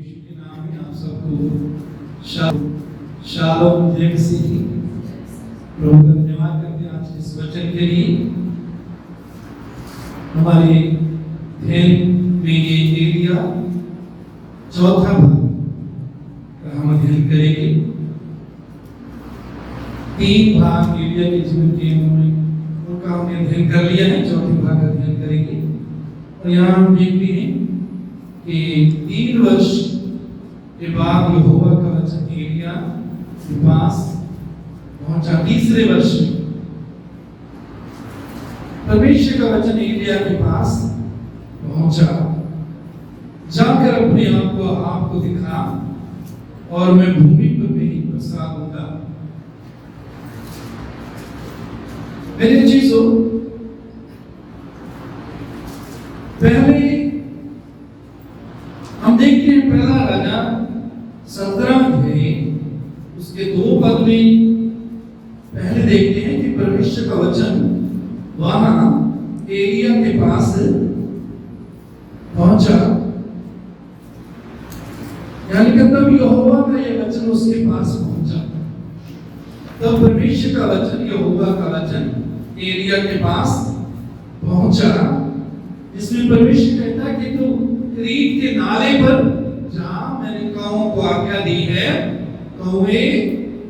यीशु के नाम में आप सबको शालोम जय मसीह। प्रभु का धन्यवाद करते हैं आज के इस वचन के लिए। हमारे ध्यान में ये एरिया चौथा भाग का हम अध्ययन करेंगे। 3 भाग एरिया के जीवन के उनका हमने अध्ययन कर लिया है, चौथे भाग का अध्ययन करेंगे। और यहाँ हम देखते हैं कि 3 वर्ष के बाद यहोवा का वचन एलिया के पास पहुंचा। 3रे वर्ष में परमेश्वर का वचन एलिया के पास पहुंचा। जाकर अपने आप को आपको दिखा और मैं भूमि पर मेरी बरसा दूंगा। मेरे चीजों, पहले हम देखते हैं पहला राजा 17 अध्याय उसके 2 पद में पहले देखते हैं कि परमेश्वर का वचन वहां एलिया के पास पहुंचा। यानी कि तब यहोवा का यह वचन उसके पास पहुंचा। तब परमेश्वर का वचन, यहोवा का वचन एलिया के पास पहुंचा, जिसमें परमेश्वर कहता है कि तू क्रीत के नाले पर जा, मैंने कौओं को आज्ञा दी है, कौवे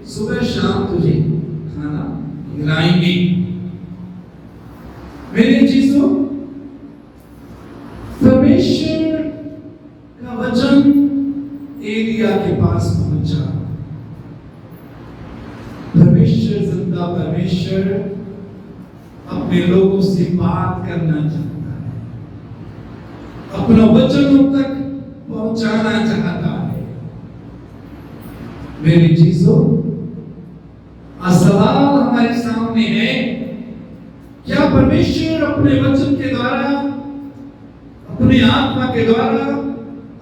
सुबह शाम तुझे खाना खिलाएंगे। मेरे चीजों, परमेश्वर का वचन एलिया के पास पहुंचा। परमेश्वर, जिंदा परमेश्वर अपने लोगों से बात करना चाहता है, अपना वचन उन तक पहुंचाना चाहता है। मेरी चीजों, सवाल हमारे सामने है, क्या परमेश्वर अपने वचन के द्वारा, अपने आत्मा के द्वारा,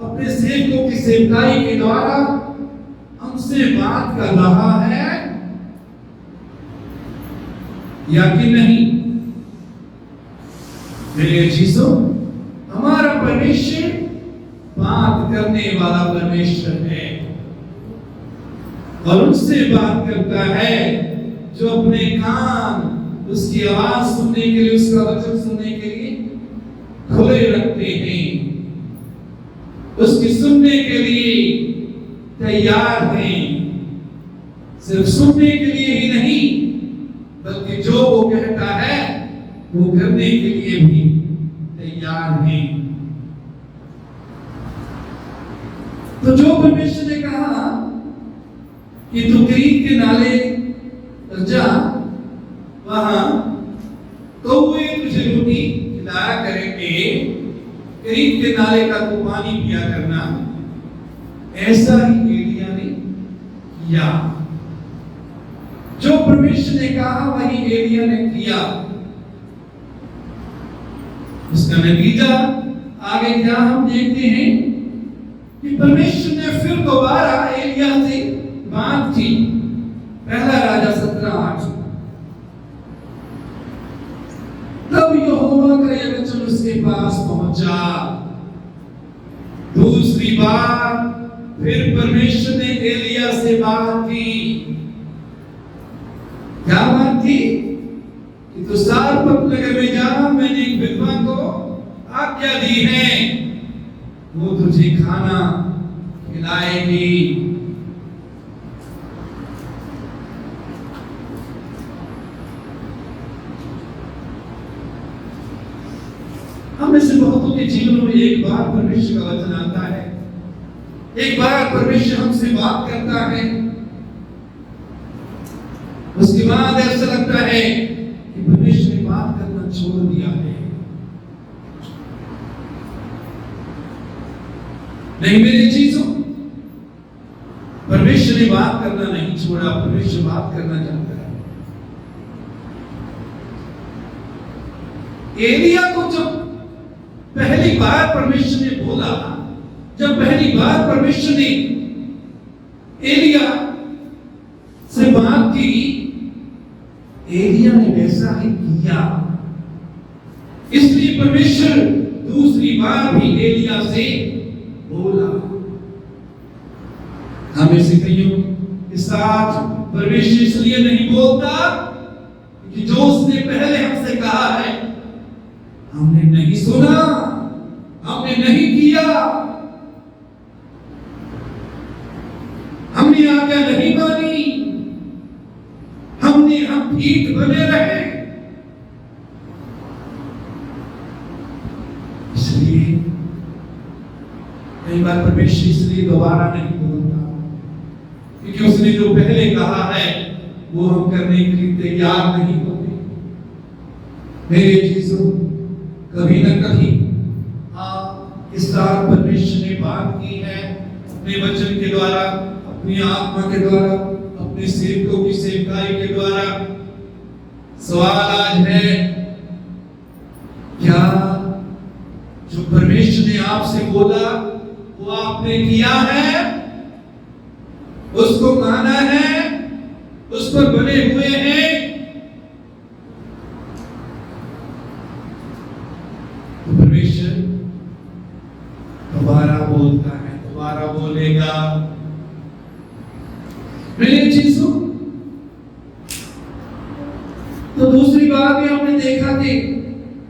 अपने सेवकों की सेवकाई के द्वारा हमसे बात कर रहा है या कि नहीं? मेरे चीजों, हमारा परमेश्वर बात करने वाला परमेश्वर है और उससे बात करता है जो अपने कान उसकी आवाज सुनने के लिए, उसका वचन सुनने के लिए खुले रखते हैं, उसकी सुनने के लिए तैयार हैं। सिर्फ सुनने के लिए ही नहीं, बल्कि जो वो कहता है वो करने के लिए भी तैयार हैं। तो जो परमेश्वर ने कहा कि तू क्रीत के नाले पर जा, वहां कौवे तुझे रोटी खिलाया करेंगे, क्रीत के नाले का तू पानी पिया करना, ऐसा ही एलिया ने किया। जो परमेश्वर ने कहा वही एलिया ने किया। इसका नतीजा आगे क्या हम देखते हैं कि परमेश्वर ने फिर दोबारा एलिया से बात की। पहला राजा 17:8। तब यहोवा का यह वचन उसके पास पहुंचा। दूसरी बार फिर परमेश्वर ने एलिया से बात की। क्या बात थी? कि तू सारपत नगर में जा, मैंने एक विधवा को आज्ञा दी है, वो तुझे खाना खिलाएगी। हम में से बहुतों के जीवन में एक बार परमेश्वर का वचन आता है, एक बार परमेश्वर हमसे बात करता है, उसके बाद ऐसा लगता है कि परमेश्वर ने बात करना छोड़ दिया है। नहीं मेरी चीजों, परमेश्वर ने बात करना नहीं छोड़ा, परमेश्वर बात करना चाहता है। एलिया को जब पहली बार परमेश्वर ने बोला, जब पहली बार परमेश्वर ने एलिया से बात की, एलिया ने वैसा ही किया। इसलिए परमेश्वर दूसरी बार भी एलिया से बोला। हमें से कईयों के साथ परमेश्वर इसलिए नहीं बोलता कि जो उसने पहले हमसे कहा है हमने नहीं सुना, हमने नहीं किया, हमने आज्ञा नहीं मानी, हम ठीक बने रहे। इसलिए कई बार परमेश्वर इसलिए दोबारा नहीं बोलता क्योंकि उसने जो पहले कहा है वो हम करने के लिए तैयार नहीं होते। मेरे चीजों कभी न कभी इस तरह परमेश्वर ने बात की है अपने वचन के द्वारा, अपनी आत्मा के द्वारा, अपने सेवकों की सेवकाई के द्वारा। सवाल आज है, क्या जो परमेश्वर ने आपसे बोला वो आपने किया है, उसको माना है, उस पर बने हुए हैं? तो परमेश्वर दोबारा बोलता है, दोबारा बोलेगा। मेरी चीजों तो दूसरी बात भी हमने देखा कि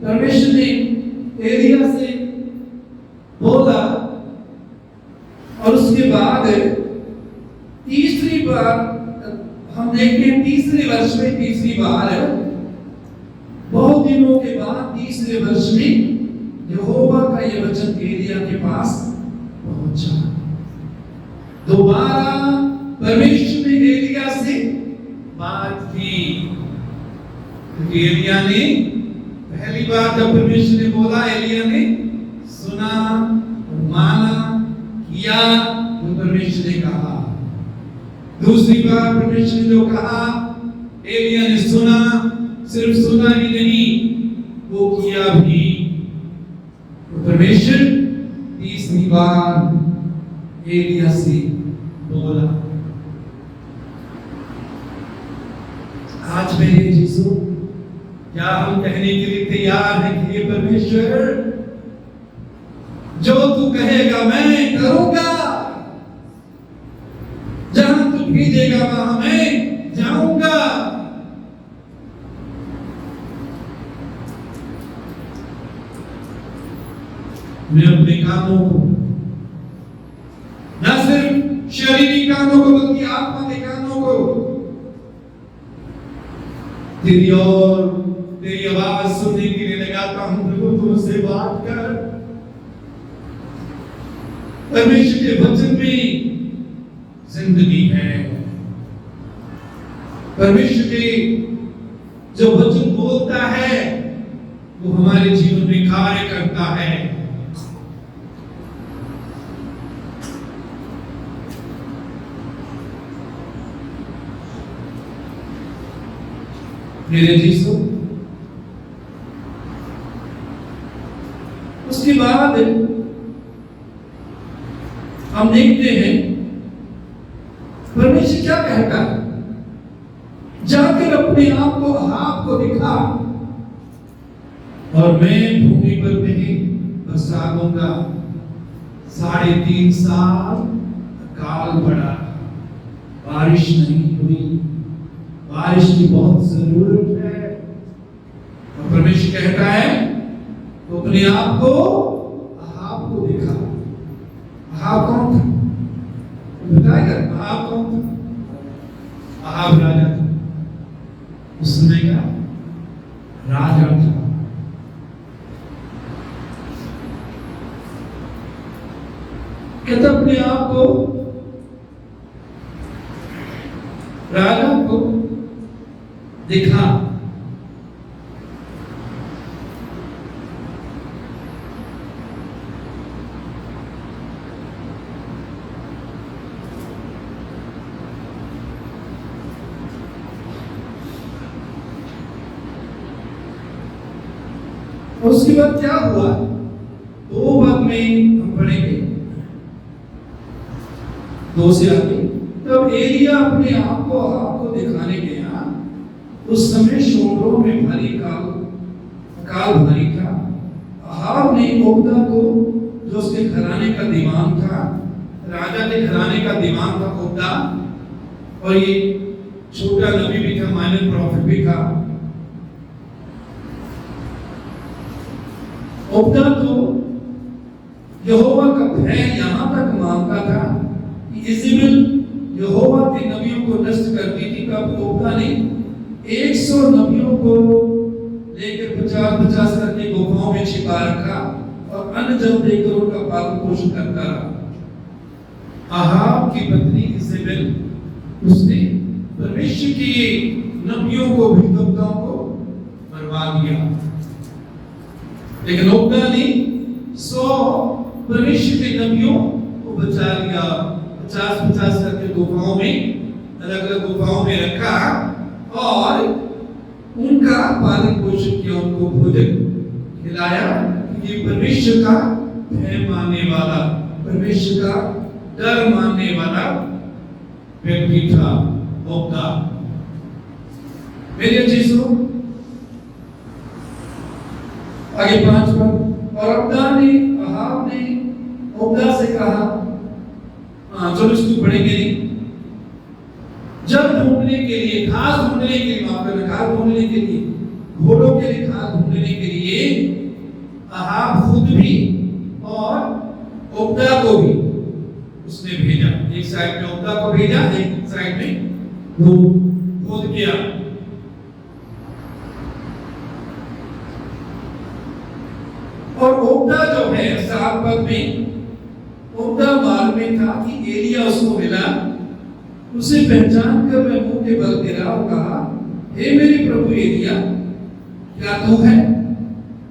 परमेश्वर ने एलिया से बोला और उसके बाद तीसरी बार हम देखते हैं, तीसरे वर्ष में तीसरी बार, बहुत दिनों के बाद तीसरे वर्ष में यहोवा का यह वचन एलिया के पास पहुंचा। दोबारा परमेश्वर ने एलिया से बात की। एलिया ने पहली बार जब परमेश्वर ने बोला, एलिया ने सुना, माना, किया जो परमेश्वर ने कहा। दूसरी बार परमेश्वर ने जो कहा, एलिया ने सुना, सिर्फ सुना ही नहीं, वो किया भी। तो परमेश्वर तीसरी बार एलिया से बोला। आज मेरे यीशु, क्या हम कहने के लिए तैयार हैं कि परमेश्वर जो तू कहेगा मैं करूंगा, जहां तू भेजेगा वहां मैं जाऊंगा। मैं अपने कामों को, न सिर्फ शरीरी कामों को बल्कि आत्मा के कामों को तेरी आवाज सुनने के लिए लगाता हूं। प्रभु तुमसे बात कर। परमेश्वर के वचन में जिंदगी है। परमेश्वर के जो वचन बोलता है वो हमारे जीवन में कार्य करता है। मेरे यीशु, उसके बाद हम देखते हैं परमेश्वर क्या कहता है, जाकर अपने आप को अहाब को दिखा और मैं भूमि पर नहीं बरसा दूंगा। 3.5 साल अकाल पड़ा, बारिश नहीं हुई, बारिश की बहुत जरूरत है। और परमेश्वर कहता है तो अपने आप को अहाब को दिखा। अहाब कौन था? बताएगा अहाब कौन था? अहाब राजा था, उस समय का राजा था। कहता अपने आप को, राजा को दिखा। और उसके बाद क्या हुआ? 2 भाग में हम पढ़ेंगे, 2 से आगे। तब एलिया अपने आप को अहाब को दिखाने गया। उस समय शोरों में भारी अकाल भारी था। अहाब ने ओबदा को, जो उसके घराने का दीवान था, राजा के घराने का दिमाग था ओब्दा, और ये छोटा नबी भी था, माइनर प्रॉफिट भी था। ओब्दा तो यहोवा का भय यहां तक मांगता था कि इज़ेबेल यहोवा के नबियों को नष्ट करती थी। तब ओब्दा ने 100 नबियों को लेकर 50-50 करके गुफाओं में छिपा रखा और अन्न जल देकर उनका पालन पोषण करता रहा। अहाब की पत्नी इज़ेबेल, उसने परमेश्वर के नबियों को, भविष्यवक्ताओं को मरवा दिया। लेकिन ओब्दा ने 100 परमेश्वर के नबियों को बचा लिया। 50-50 करके गुफाओं में, अलग-अलग गुफाओं में रखा और उनका पालन पोषण किया, उनको भोजन खिलाया। ये परमेश्वर का भय मानने वाला, परमेश्वर का डर मानने वाला व्यक्ति था ओब्दा। मेरे अजीजों, आगे 5 पद, और अहाब ने ओब्दा से कहा, चलो इसको पढ़ेंगे नहीं। जब ढूंढने के लिए, घास ढूंढने के लिए, माफ करना, घास ढूंढने के लिए, घोड़ों के लिए घास ढूंढने के लिए अहाब खुद भी और ओब्दा को भी उसने भेजा। एक साइड में ओब्दा को भेजा, एक साइड में वो खुद गया। और ओब्दा जो है 7 पद में, ओब्दा मार्ग में था कि एलिया उसको मिला। उसे पहचान कर मैं मुंह के बल गिरा और कहा, हे मेरे प्रभु एलिया, क्या तू है?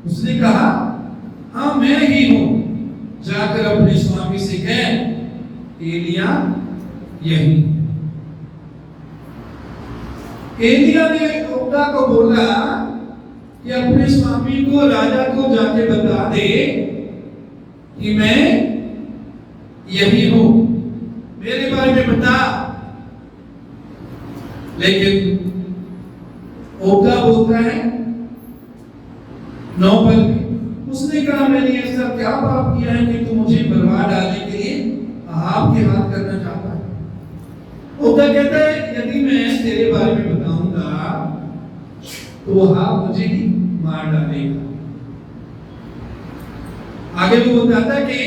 उसने कहा, हाँ मैं ही हूं। जाकर अपने स्वामी से कह, एलिया यही। एलिया ने ओब्दा को बोला कि अपने स्वामी को, राजा को जाके बता दे कि मैं यही हूं, मेरे बारे में बता। लेकिन ओब्दा बोलता है 9 पद में, उसने कहा, मैंने ऐसा क्या पाप किया है कि तू मुझे बर्बाद डालने के लिए अहाब के हाथ करना चाहता है? ओब्दा कहता है, यदि मैं तेरे बारे में बताऊंगा तो अहाब मुझे ही मार डालेगा। आगे वो बताता है कि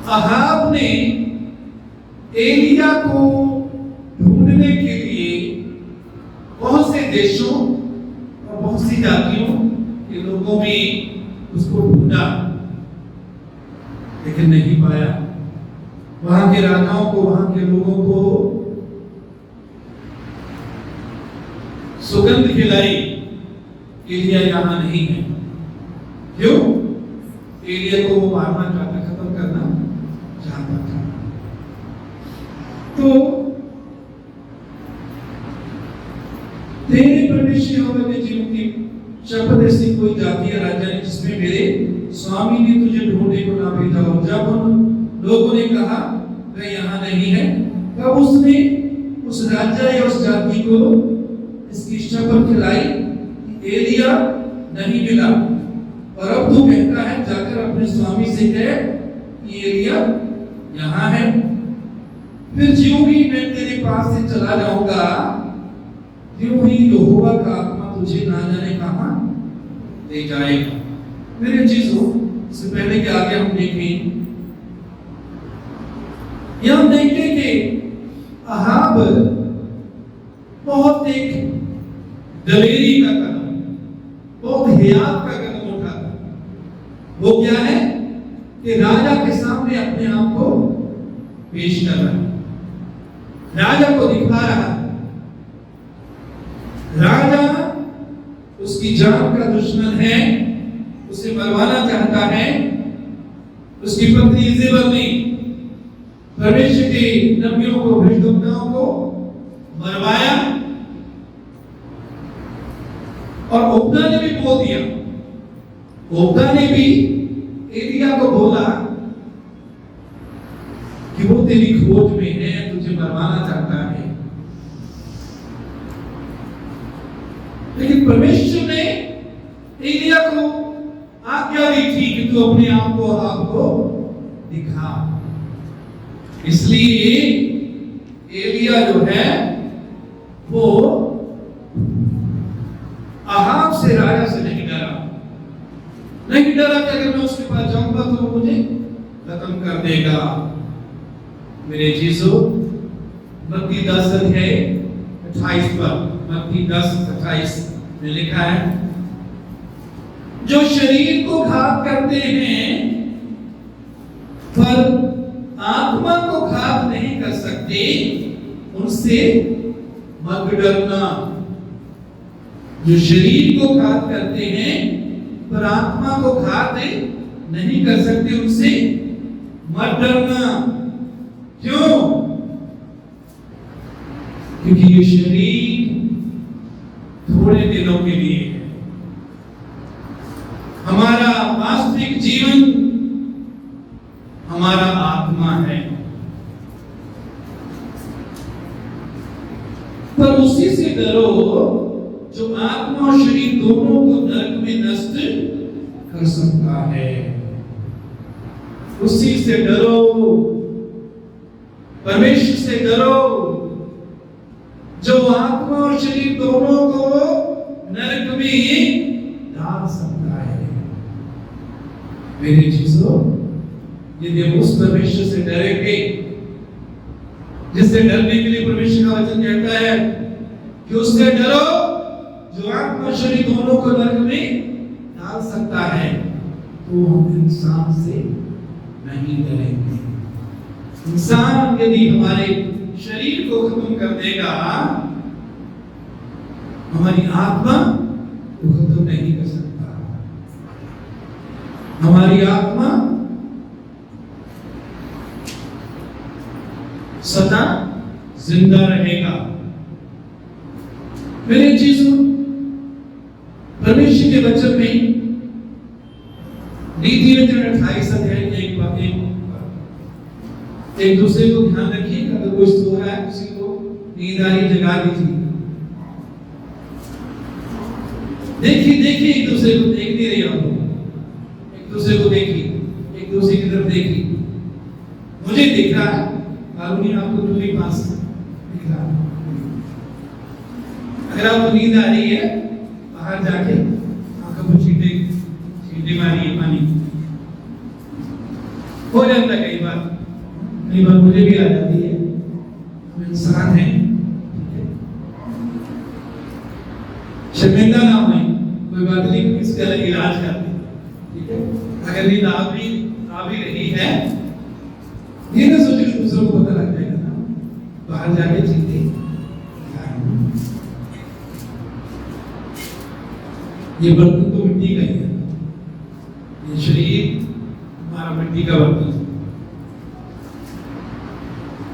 अहाब ने एलिया को ढूंढने के लिए बहुत से देशों और बहुत सी जातियों के लोगों में उसको ढूंढा, लेकिन नहीं पाया। वहां के राजाओं को, वहां के लोगों को सुगंध खिलाई, एलिया यहां नहीं है। क्यों? एलिया को वो मारना चाहता, खत्म करना चाहता था। तो तेरे परमेश्वर यहोवा के जीवन की शपथ, ऐसी कोई जाति या राजा नहीं जिसमें मेरे स्वामी ने तुझे ढूंढने को ना भेजा हो। जब उन लोगों ने कहा वह यहाँ नहीं है, तब उसने उस राजा या उस जाति को इसकी शपथ खिलाई, एलिया नहीं मिला। और अब तू कहता है, जाकर अपने स्वामी से कह कि एलिया यहाँ है। फिर ज्यों ही मैं तेरे पास से चला जाऊंगा, त्यों ही यहोवा का आत्मा तुझे ना जाने कहां ले जाएगा। मेरे चीजों, इससे पहले कि आगे हम देखें, यह हम देखते कि अहाब बहुत एक दलेरी का कदम, बहुत हियात का कदम उठाता। वो क्या है कि राजा के सामने अपने आप को पेश कर रहा है, राजा को दिखा रहा है। राजा उसकी जान का दुश्मन है, उसे मरवाना चाहता है। उसकी पत्नी इज़ेबेल ने परमेश्वर के नबियों को, भविष्यवक्ताओं को मरवाया। और ओब्दा ने भी बोल दिया, ओब्दा ने भी एलिया को बोला कि वो तेरी खोज में है, तुझे मरवाना चाहता है। लेकिन परमेश्वर ने एलिया को आज्ञा दी थी कि तू अपने आप को दिखा। इसलिए एलिया जो है वो अहाब से राजा से नहीं डरा कि अगर मैं उसके पास जाऊंगा तो वो मुझे खत्म कर देगा। मेरे चीजों, मत्ती 10:28 पर, मत्ती 10:28 में लिखा है, जो शरीर को घात करते हैं पर आत्मा को घात नहीं कर सकते, उनसे मत डरना। जो शरीर को घात करते हैं पर आत्मा को घात नहीं कर सकते, उनसे मत डरना। क्यों? क्योंकि ये शरीर थोड़े दिनों के लिए है। हमारा वास्तविक जीवन हमारा आत्मा है। पर उसी से डरो जो आत्मा और शरीर दोनों को नरक में नष्ट कर सकता है। उसी से डरो, परमेश्वर से डरो जो आत्मा और शरीर दोनों को नरक में डाल सकता है। मेरे चीजों, यदि हम उस परमेश्वर से डरेंगे जिससे डरने के लिए परमेश्वर का वचन कहता है कि उससे डरो जो आत्मा और शरीर दोनों को नरक में डाल सकता है, तो हम इंसान से नहीं डरेंगे। इंसान यदि हमारे शरीर को खत्म कर देगा, हमारी आत्मा को खत्म नहीं कर सकता। हमारी आत्मा सदा जिंदा रहेगा। मेरे चीजों, परमेश्वर के वचन में नीति वचन 28 अध्याय एक दूसरे को ध्यान रखिए। अगर कोई सो रहा है, किसी को नींद आ रही, जगा दीजिए। देखिए एक दूसरे को, देख नहीं रही आप लोग, एक दूसरे को देखिए, एक दूसरे की तरफ देखिए। मुझे दिख रहा है, मालूम नहीं आपको दूसरे पास दिख रहा है। अगर आपको नींद आ रही है, बाहर जाके आंखों पर छींटे मारिए। पानी हो जाता है कई बार मुझे भी आ जाती है। हम इंसान हैं, शर्मिंदा ना हो, कोई बात नहीं, इसका अलग इलाज करते हैं, ठीक है। अगर नींद आ भी रही है, ये ना सोचे कि दूसरों को पता लग जाएगा ना, बाहर जाके चीते। ये बर्तन तो मिट्टी का ही है, ये शरीर हमारा मिट्टी का बर्तन है।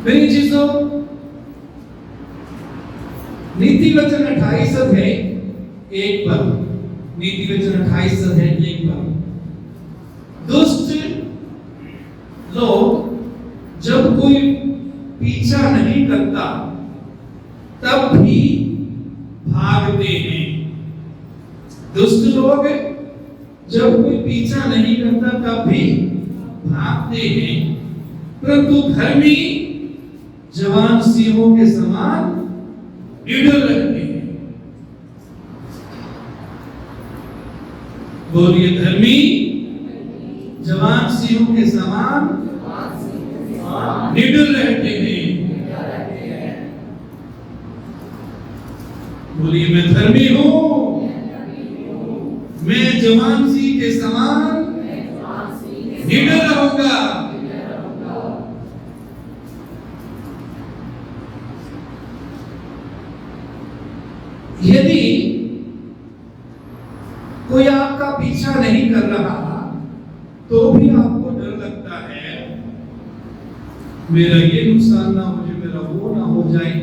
मेरी चीजों, नीति वचन 28 अध्याय 1 पर, नीति वचन 28 अध्याय 1 पर, दुष्ट लोग जब कोई पीछा नहीं करता तब भी भागते हैं। दुष्ट लोग जब कोई पीछा नहीं करता तब भी भागते हैं, परंतु धर्मी जवान सिंहों के समान निडर रहते हैं। बोलिए, धर्मी जवान सिंहों के समान निडर रहते हैं। बोलिए, मैं धर्मी हूं, मैं जवान सिंह के समान निडर रहूंगा। यदि कोई आपका पीछा नहीं कर रहा तो भी आपको डर लगता है, मेरा ये नुकसान ना हो जाए, मेरा वो ना हो जाए,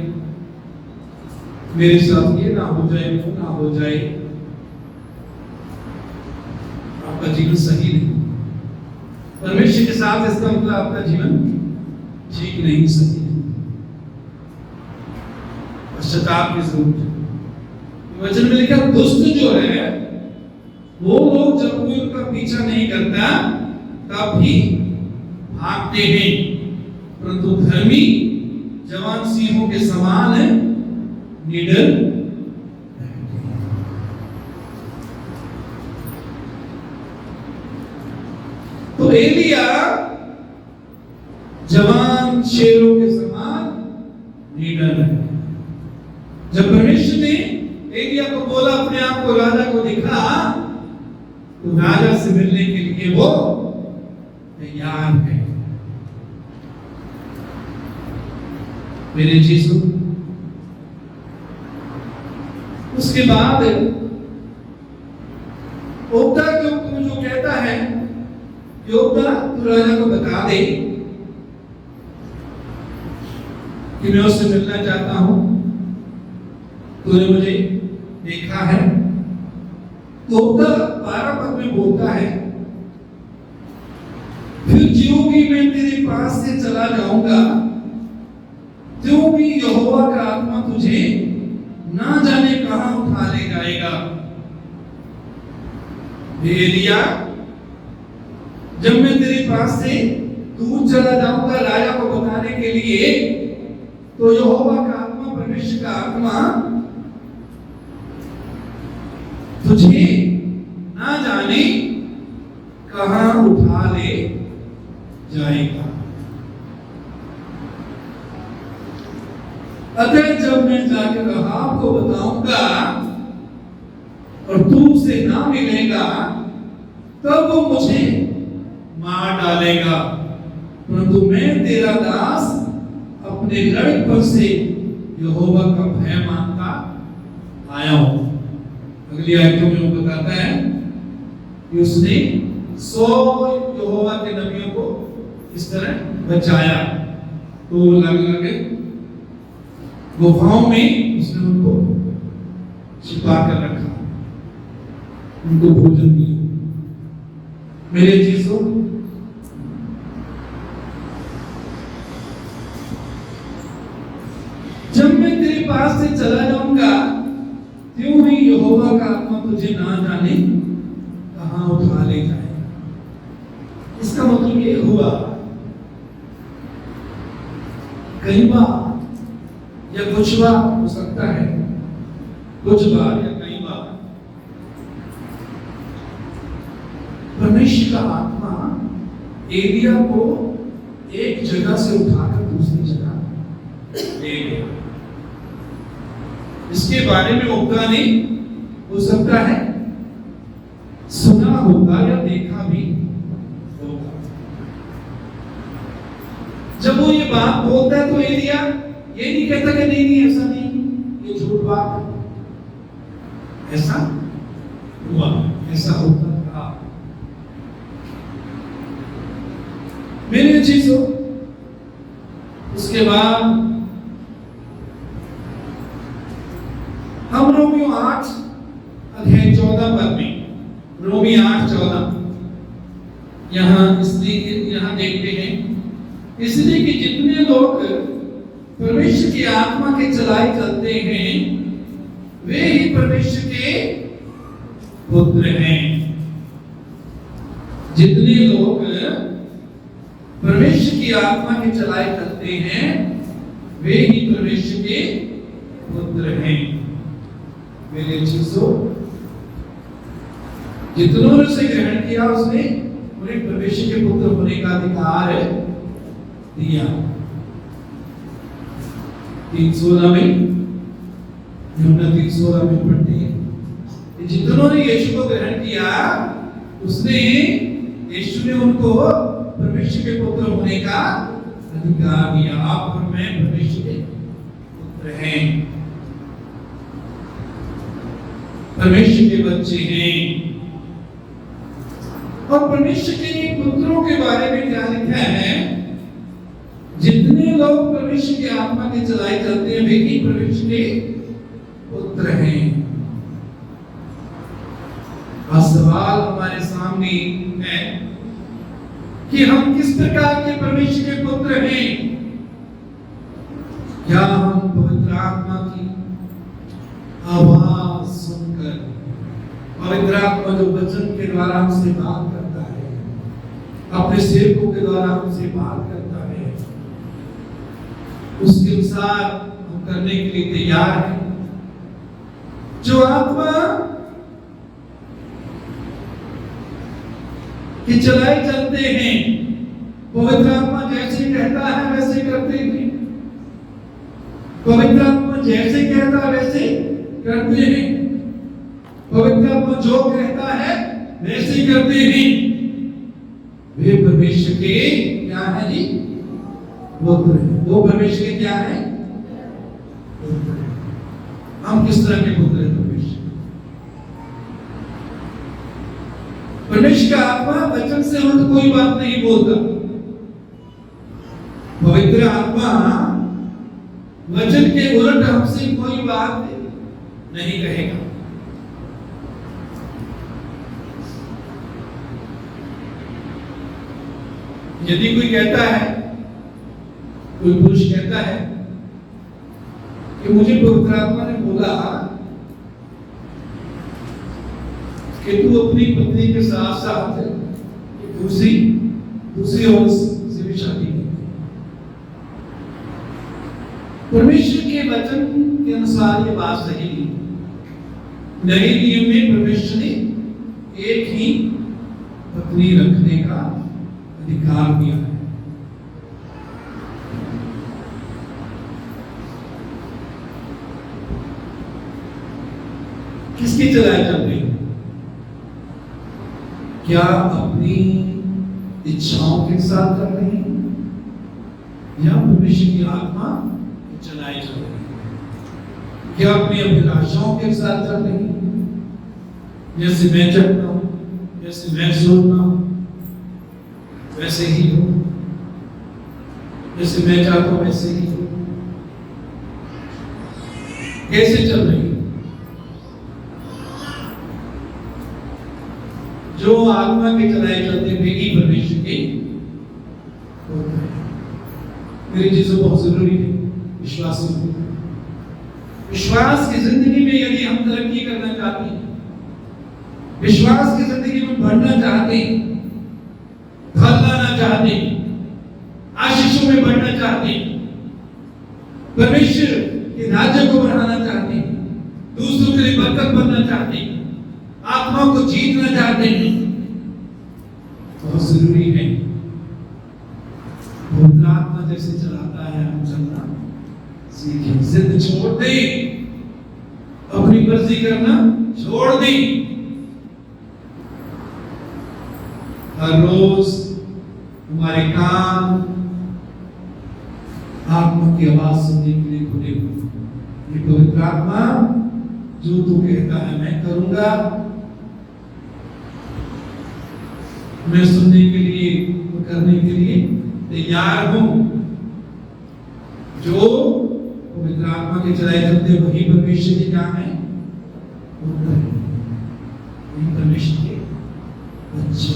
मेरे साथ ये ना हो जाए, वो ना हो जाए, आपका जीवन सही नहीं। परमेश्वर के साथ इसका मतलब आपका जीवन ठीक नहीं, सही नहीं। पश्चाताप की जरूरत है। वचन में लिखा, दुष्ट जो है वो लोग जब कोई उनका पीछा नहीं करता तब भी भागते हैं, परंतु धर्मी जवान सिंहों के समान निडर रहते हैं। तो एलिया जवान शेरों के समान निडर है। जब परमेश्वर ने एलिया को बोला अपने आप को राजा को दिखा, तो राजा से मिलने के लिए वो तैयार है। मेरे जीसू उसके बाद ओब्दा को जो कहता है, ओब्दा तू राजा को बता दे कि मैं उससे मिलना चाहता हूं, तूने मुझे देखा है। तो ओब्दा 12 पद में बोलता है, फिर ज्यों भी मैं तेरे पास से चला जाऊंगा, त्यों भी यहोवा का आत्मा तुझे ना जाने कहां उठा ले जाएगा। एलिया, जब मैं तेरे पास से दूर चला जाऊंगा राजा को बताने के लिए, तो यहोवा का आत्मा, परमेश्वर का आत्मा तुझे ना जाने कहां उठा ले जाएगा। अतः जब मैं जाकर राहाब को बताऊंगा और तू उसे ना मिलेगा, तब वो मुझे मार डालेगा, परंतु मैं तेरा दास अपने लड़कपन से यहोवा का भय मानता आया हूं। अगली आयतों में वो बताता है कि उसने 100 यहोवा के नबियों को इस तरह बचाया। तो अलग-अलग गुफाओं में उसने उनको छिपा कर रखा, उनको भोजन दिया। मेरे जीसो, जब मैं तेरे पास से चला जाऊंगा, त्यों ही यहोवा का आत्मा तुझे ना जाने कहां उठा ले जाए। इसका मतलब ये हुआ, कई बार या कुछ बार हो सकता है, कुछ बार या कई बार परमेश्वर का आत्मा एलिया को एक जगह से उठाकर दूसरी जगह ले गया। इसके बारे में ओब्दा ने हो सकता है सुना होगा या देखा भी होगा। जब वो ये बात बोलता है तो एलिया ये नहीं कहता कि नहीं ऐसा नहीं, ये झूठ बात है, ऐसा हुआ, ऐसा होता था। मेरे चीजों, उसके बाद हम रोमियो 8 अध्याय 14 पद में, रोमी 8:14 यहां देखते हैं, इसलिए कि जितने लोग परमेश्वर की आत्मा के चलाए चलते हैं, वे ही परमेश्वर के पुत्र हैं। जितने लोग परमेश्वर की आत्मा के चलाए चलते हैं, वे ही परमेश्वर के पुत्र हैं। मेरे चीजों, जितनों ने उसे ग्रहण किया, उसने उन्हें परमेश्वर के पुत्र होने का अधिकार दिया। 3:16 में, यूहन्ना 3:16 में पढ़ते हैं, जितनों ने यीशु को ग्रहण किया, उसने, यीशु ने उनको परमेश्वर के पुत्र होने का अधिकार दिया। आप और मैं परमेश्वर के पुत्र हैं, परमेश्वर के बच्चे हैं। और परमेश्वर के पुत्रों के बारे में क्या लिखा है? जितने लोग परमेश्वर की आत्मा के चलाए चलते हैं, वे ही परमेश्वर के पुत्र हैं। सवाल हमारे सामने है कि हम किस प्रकार के परमेश्वर के पुत्र हैं। क्या हम पवित्र आत्मा की आवाज सुनकर, पवित्र आत्मा जो वचन के द्वारा हमसे बात करता है, अपने सेवकों के द्वारा हमसे बात करता है, उसके अनुसार हम करने के लिए तैयार हैं। जो आत्मा कि चलाए चलते हैं, पवित्र आत्मा जैसे कहता है वैसे करते हैं। पवित्र आत्मा जैसे कहता है वैसे करते हैं। पवित्र आत्मा जो कहता है वैसे करते हैं। वे परमेश्वर के क्या है जी? पुत्र है। वो परमेश्वर के क्या है? पुत्र है। हम किस तरह के पुत्र हैं? परमेश्वर का आत्मा वचन से उल्ट कोई बात नहीं बोलता। पवित्र आत्मा वचन के उलट हमसे कोई बात नहीं कहेगा। यदि कोई कहता है, कोई पुरुष कहता है कि मुझे पवित्र आत्मा ने बोला कि तू अपनी पत्नी के साथ साथ दूसरी औरत से भी शादी कर। परमेश्वर के वचन के अनुसार ये बात सही नहीं। नए नियम में परमेश्वर ने एक ही पत्नी रखने का अधिकार दिया है। किसकी चलाए चल रही? क्या अपनी इच्छाओं के साथ कर रहे हैं या परमेश्वर की आत्मा चलाई चल रही है? क्या अपनी अभिलाषाओं के साथ चल रही है? जैसे मैं चाहता हूं, जैसे मैं सोचता हूं वैसे ही हो, जैसे मैं चाहता हूं वैसे ही हो। कैसे चल रही है? जो आत्मा के चलाए चलते हुए ही परमेश्वर के होते हैं। मेरी चीजों बहुत जरूरी है। विश्वास की जिंदगी में यदि हम तरक्की करना चाहते हैं, विश्वास की जिंदगी में बढ़ना चाहते हैं, फल लाना चाहते हैं, आशीषों में बढ़ना चाहते हैं, परमेश्वर के राज्य को बढ़ाना चाहते हैं, दूसरों के लिए बरकत बनना चाहते हैं, आत्मा को जीतना चाहते हैं, बहुत जरूरी है पवित्र आत्मा जैसे चलाता है हम चलना सीखें। जिद छोड़ दें, अपनी मर्जी करना छोड़ दें। हर रोज हमारे कान आत्मा की आवाज सुनने के लिए खुले हुए। ये पवित्र आत्मा जो तू कहता है मैं करूंगा, मैं सुनने के लिए, करने के लिए तैयार हूं। जो पवित्र आत्मा के चलाए चलते वही परमेश्वर के क्या है? वही परमेश्वर के बच्चे।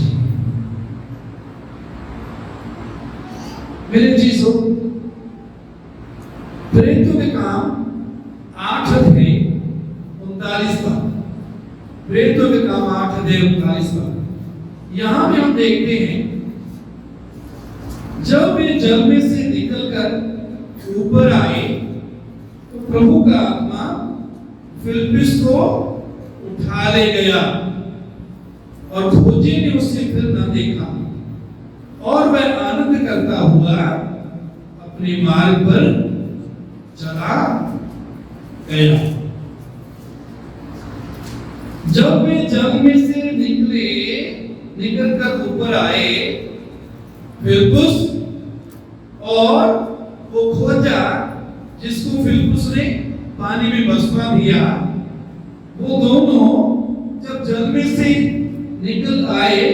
मेरे चीजों, प्रेरितों के काम 8 अध्याय 39 पद। प्रेरितों के काम 8 अध्याय 39 पद। यहां भी हम देखते हैं जब वे जल में से निकलकर ऊपर आए तो प्रभु का आत्मा फिलिप्पुस को उठा ले गया और खोजी ने उसे फिर न देखा और वह आनंद करता हुआ अपने मार्ग पर चला गया। जब वे जल में से निकलकर ऊपर आए फिलिप्पुस और वो खोजा जिसको फिलिप्पुस ने पानी में बसवा दिया, वो दोनों जब जल में से निकल आए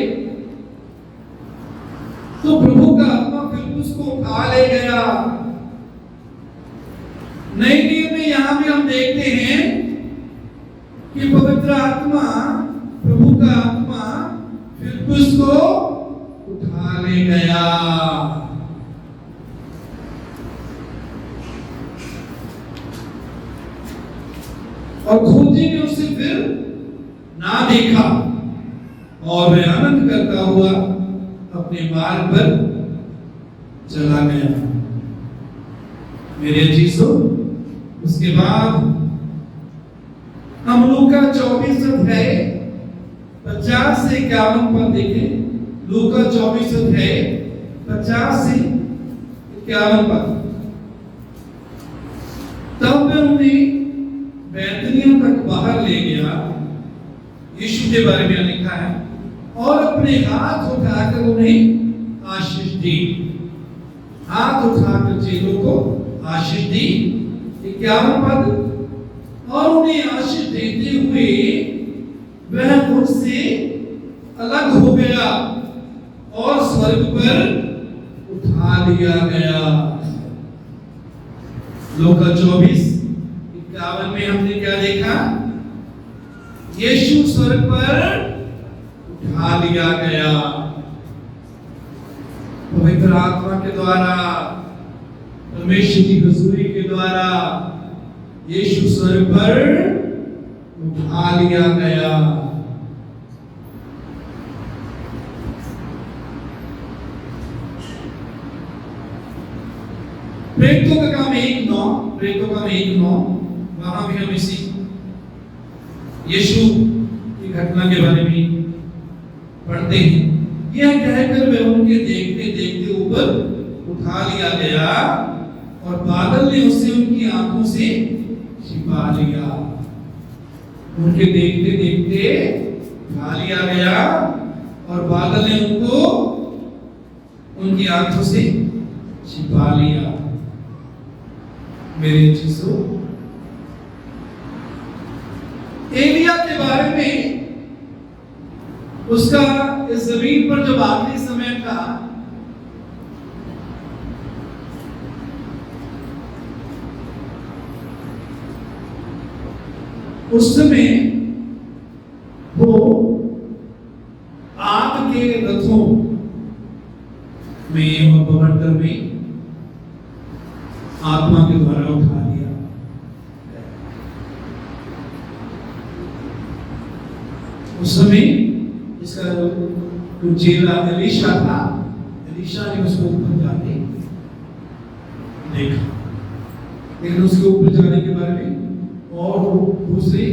तो प्रभु का आत्मा फिलिप्पुस को उठा ले गया। नए नियम में यहां भी हम देखते हैं कि पवित्र आत्मा, प्रभु का आत्मा फिलिप्पुस को उठा ले गया। और खोजी ने उसे फिर ना देखा और वह आनंद करता हुआ अपने मार्ग पर चला गया। मेरे अजीजों, उसके बाद हम लूका 24 अध्याय 50 से 51 पद देखें। लूका 24 अध्याय 50 से 51 पद। तब मैं उन्हें बैतनिया तक बाहर ले गया, यीशु के बारे में लिखा है, और अपने हाथ उठाकर उन्हें आशीष दी। हाथ उठाकर चेलों को आशीष दी। 51 पद। और उन्हें आशीष देते हुए वह उनसे अलग हो गया और स्वर्ग पर उठा लिया गया। लूका 24:51 में हमने क्या देखा? यीशु स्वर्ग पर उठा लिया गया पवित्र आत्मा के द्वारा, परमेश्वर की हुजूरी के द्वारा। यीशु स्वर्ग पर उठा लिया गया। प्रेरितों का काम 1:9 वहां भी हम इसी यीशु की घटना के बारे में पढ़ते हैं। यह कहकर वे उनके देखते देखते ऊपर उठा लिया गया और बादल ने उसे उनकी आंखों से छिपा लिया। उनके देखते देखते उठा लिया गया और बादल ने उनको उनकी आंखों से छिपा लिया। मेरे चीजों, एलिया के बारे में उसका इस जमीन पर जब आखिरी समय था, उस समय वो आग के रथों में और बवंडर में आत्मा के द्वारा उठा लिया। उस समय इसका जो चेला एलीशा था, एलीशा ने उसको ऊपर जाके देखा, लेकिन उसके ऊपर जाने के बारे में और दूसरे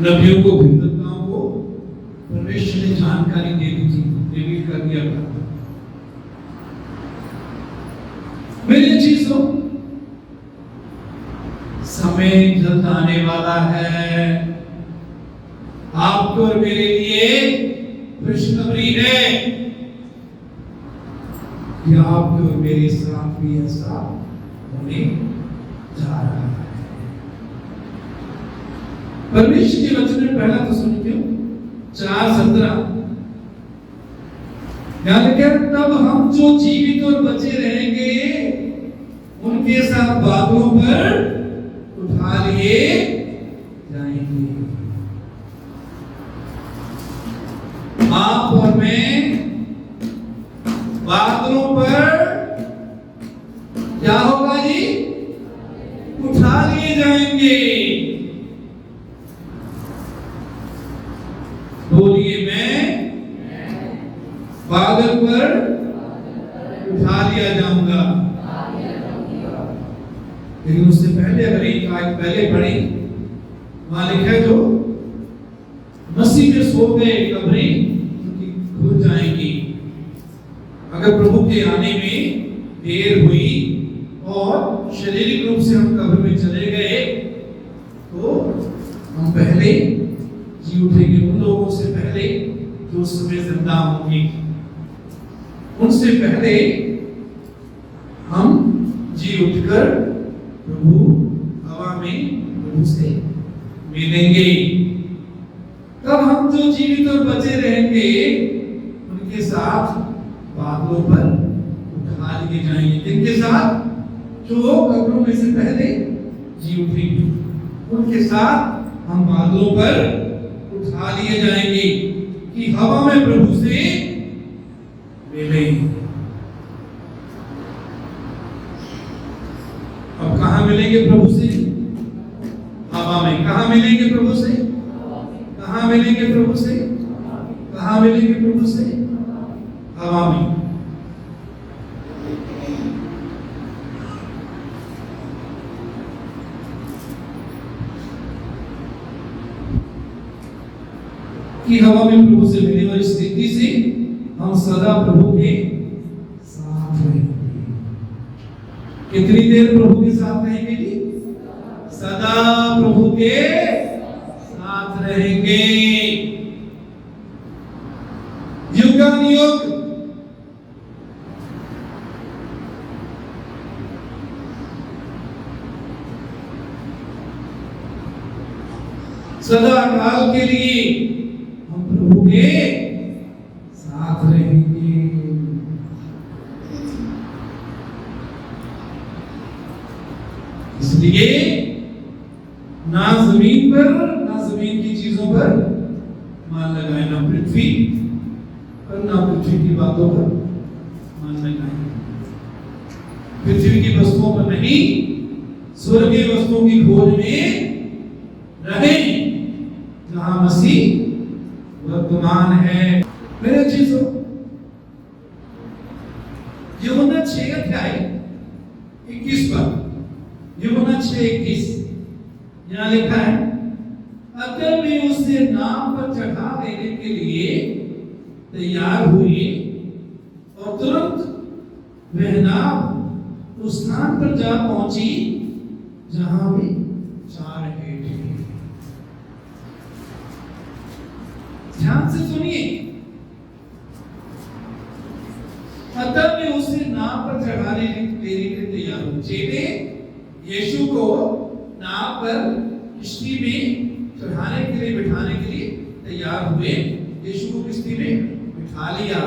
नबियों को, भविष्यवक्ताओं को परमेश्वर ने जानकारी दे दी थी, रिवील कर दिया था। मेरे चीजों, समय जल्द आने वाला है। आपको और मेरे लिए खुशखबरी है कि आपको और मेरे साथ भी ऐसा होने जा रहा है। परमेश्वर के वचन में पहला तो सुनिए 4:17, तब हम जो जीवित और बचे रहेंगे उनके साथ बादलों पर उठा लिए जाएंगे। आप और मैं बादलों पर क्या होगा जी? उठा लिए जाएंगे। बोलिए, मैं बादल पर उठा लिया जाऊंगा। लेकिन उससे पहले अगर एक आयत पहले पढ़ी, वहां लिखा है जो मसीह में सो गए कब्रें उनकी खुल जाएंगी। अगर प्रभु के आने में देर हुई और शारीरिक रूप से हम कब्र में चले गए तो हम पहले जी उठेंगे। उन लोगों से पहले जो उस समय जिंदा होंगे, उनसे पहले हम जी उठकर प्रभु हवा में प्रभु से मिलेंगे। तब हम जो जीवित और बचे रहेंगे उनके साथ बादलों पर उठा लिए जाएंगे। जिनके साथ? जो कब्रों में से पहले जी उठेंगे, उनके साथ हम बादलों पर उठा लिए जाएंगे कि हवा में प्रभु से मिलेंगे। अब कहां मिलेंगे प्रभु से? हवा में। कहां मिलेंगे प्रभु से? कहां मिलेंगे प्रभु से? कहां मिलेंगे प्रभु से? हवा में। कि हवा में प्रभु से मिली और इस स्थिति से हम सदा प्रभु के साथ रहेंगे। कितनी देर प्रभु के साथ रहेंगे जी? सदा प्रभु के साथ रहेंगे, युगानुयुग। सदा काल के लिए हम प्रभु के साथ रहेंगे। इसलिए ना जमीन पर, ना जमीन की चीजों पर मान लगाए, ना पृथ्वी पर, ना पृथ्वी की बातों पर मान लगाए। पृथ्वी की वस्तुओं पर नहीं, स्वर्गीय वस्तुओं की खोज में रहें जहां मसीह वर्तमान है। मेरे चीजों, यूहन्ना 6 अध्याय 21 पर, यूहन्ना 6:21 यहां लिखा है, अगर वे उसे नाव पर चढ़ा देने के लिए तैयार हुए और तुरंत वह नाव उस स्थान पर जा पहुंची जहां वे जा रहे थे। ध्यान से सुनिए, अतः वे उसे नाव पर चढ़ाने के लिए तैयार हुए। चेले यीशु को नाव पर किश्ती में चढ़ाने के लिए, बिठाने के लिए तैयार हुए। यीशु को किश्ती में बिठा लिया।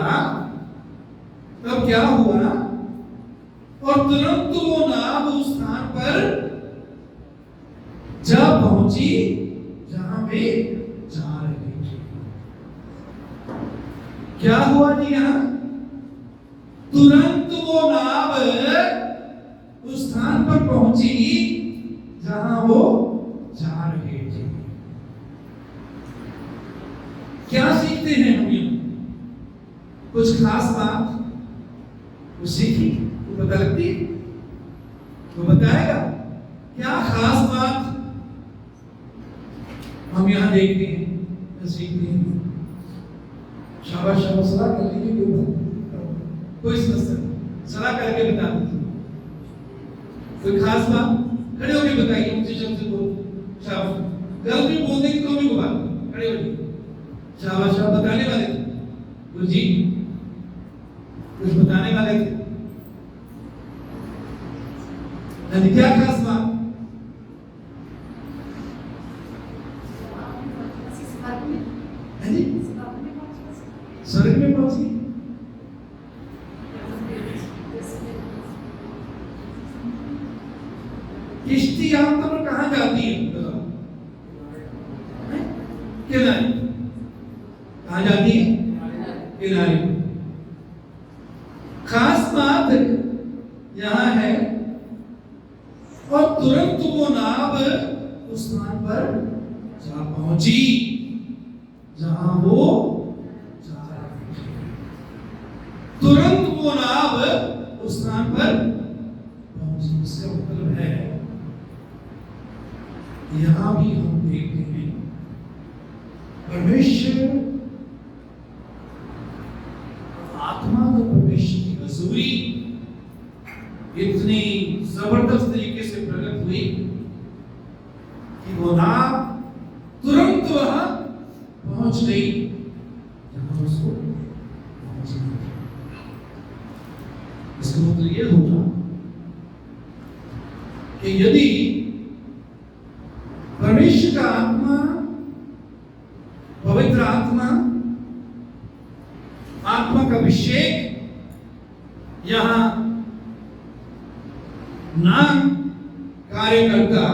तब क्या हुआ? और तुरंत वो नाव उस स्थान पर जा पहुंची जहां वे जा रहे थे। क्या हुआ जी? यहां तुरंत वो नाव उस स्थान पर पहुंची जहां वो जा रहे थे। क्या सीखते हैं हम? कुछ खास बात वो सीखी, वो पता लगती है, वो बताएगा क्या खास बात हम यहां देखते हैं, सीखते हैं। शाबाश शाबाश, सलाह कर लीजिए, कोई सलाह करके बता दीजिए। कोई खास बात खड़े होकर बताइए, मुझे शब्द से बोल। शाबाश, गलत भी बोल देंगे तो भी को बात खड़े हो जाइए। शाबाश, आप बताने वाले थे गुरु जी, कुछ बताने वाले थे। क्या खास बात? स्वर्ग में पहुंची। किश्ती आमतौर पर कहां जाती है? किनारे। कहां जाती है? किनारे। खास बात यहां है, और तुरंत वो नाव उस स्थान पर जा पहुंची जहां वो जा रहे थे। तुरंत वो नाव उस स्थान पर पहुंची। इसका मतलब है, यहां भी हम देखते हैं परमेश्वर आत्मा में प्रवेश की हजूरी इतनी जबरदस्त तरीके से प्रकट हुई कि वो नाव तुरंत वहां पहुंच गई जहां उसको पहुंचना था। इसका मतलब यह होगा कि यदि परमेश्वर का आत्मा, पवित्र आत्मा, आत्मा का अभिषेक यहां ना कार्य करता,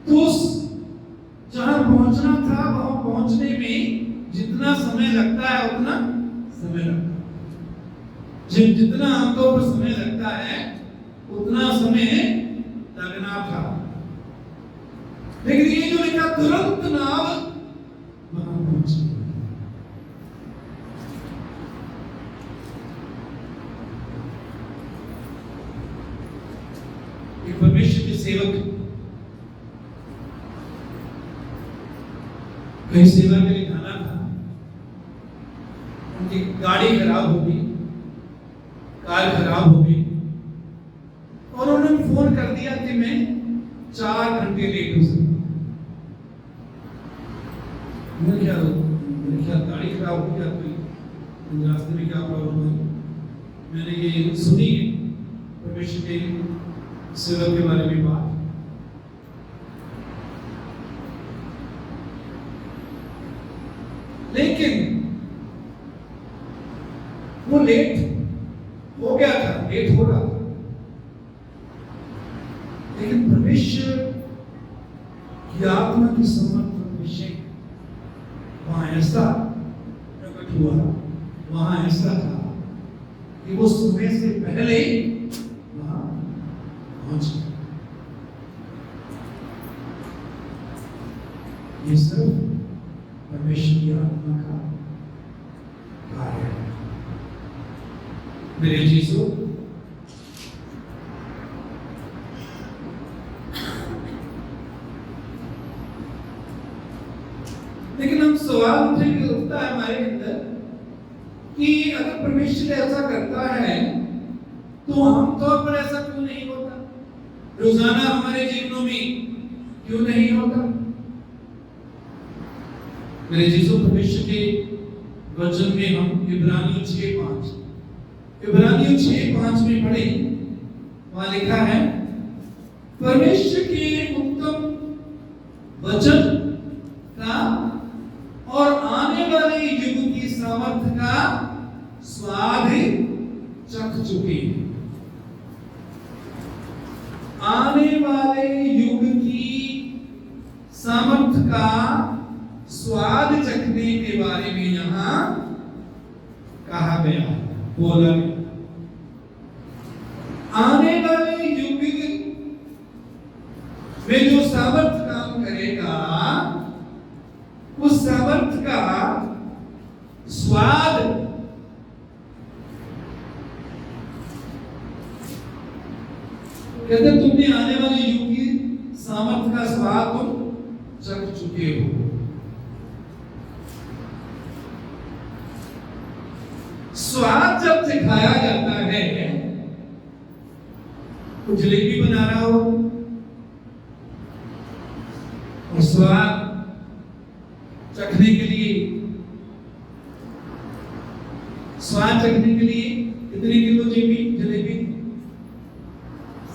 तो उस जहां पहुंचना था वहां पहुंचने में जितना समय लगता है उतना समय लगता है। जितना आमतौर पर समय लगता है उतना समय लगना था। लेकिन ये जो लिखा तुरंत नाव वहां पहुंची। सेवक कहीं सेवा के लिए जाना था, उनकी गाड़ी खराब हो गई, कार खराब हो गई और उन्होंने फोन कर दिया कि मैं 4 घंटे लेट हो सकता हूं। मेरे ख्याल गाड़ी खराब हो गया, कोई रास्ते में क्या प्रॉब्लम है। मैंने ये सुनी परमेश्वर के सेवक के बारे में बात, लेकिन वो लेट हो गया था, लेट हो रहा था, लेकिन परमेश्वर की आत्मा की समर्थ विषय वहां ऐसा प्रकट हुआ, वहां ऐसा था कि वो समय से पहले वहां पहुंच गया। ये सब परमेश्वर की आत्मा का कार्य है। मेरे चीजों, लेकिन हम सवाल उठता है हमारे अंदर कि अगर परमेश्वर ऐसा करता है तो आमतौर पर ऐसा क्यों नहीं होता, रोजाना हमारे जीवनों में क्यों नहीं होता। मेरे चीजों, परमेश्वर के वचन में हम इब्रानियों 6:5 में पढ़े, वहां लिखा है, परमेश्वर के उत्तम वचन का और आने वाले युग की सामर्थ का स्वाद चख चुके। आने वाले युग की सामर्थ का स्वाद चखने के बारे में यहां कहा गया, बोला गया। आने वाले युग में जो सामर्थ काम करेगा, उस सामर्थ का स्वाद कहते तुमने आने वाले युग की सामर्थ का स्वाद तुम चख चुके हो। स्वाद जब सिखाया जाता है, तो जलेबी बना रहा हो और स्वाद चखने के लिए कितने किलो जलेबी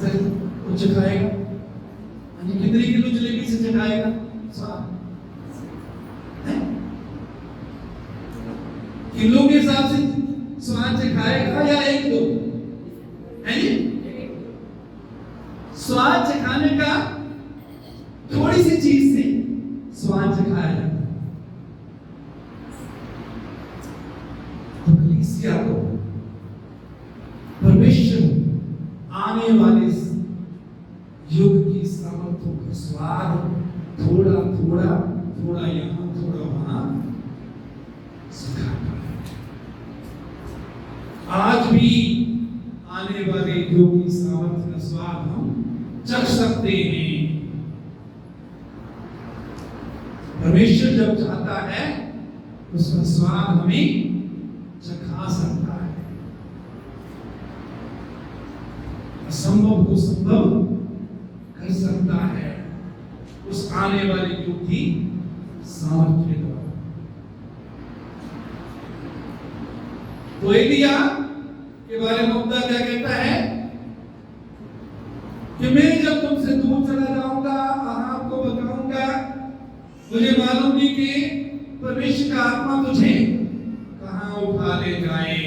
से चखाएगा, कितने किलो जलेबी से चखाएगा स्वाद, किलो के हिसाब से स्वाद चखाएगा या 1-2 है जी। स्वाद चखाने का थोड़ी सी चीज से स्वाद चखाया जाता है। तो कलीसिया को परमेश्वर आने वाले युग की सामर्थ्यों का स्वाद थोड़ा यहाँ थोड़ा वहां सिखाता है। आज भी आने वाले युग की सामर्थ्य का स्वाद हम चख सकते हैं। परमेश्वर जब चाहता है उसका स्वाद हमें चखा सकता है, असंभव को संभव कर सकता है उस आने वाले युग की सामर्थ्य द्वारा। तो एलिया के बारे में खुदा क्या कहता है कि मैं जब तुमसे दूर चला जाऊंगा, आपको बताऊंगा, मुझे मालूम नहीं कि परमेश्वर का आत्मा तुझे कहां उठा ले जाए,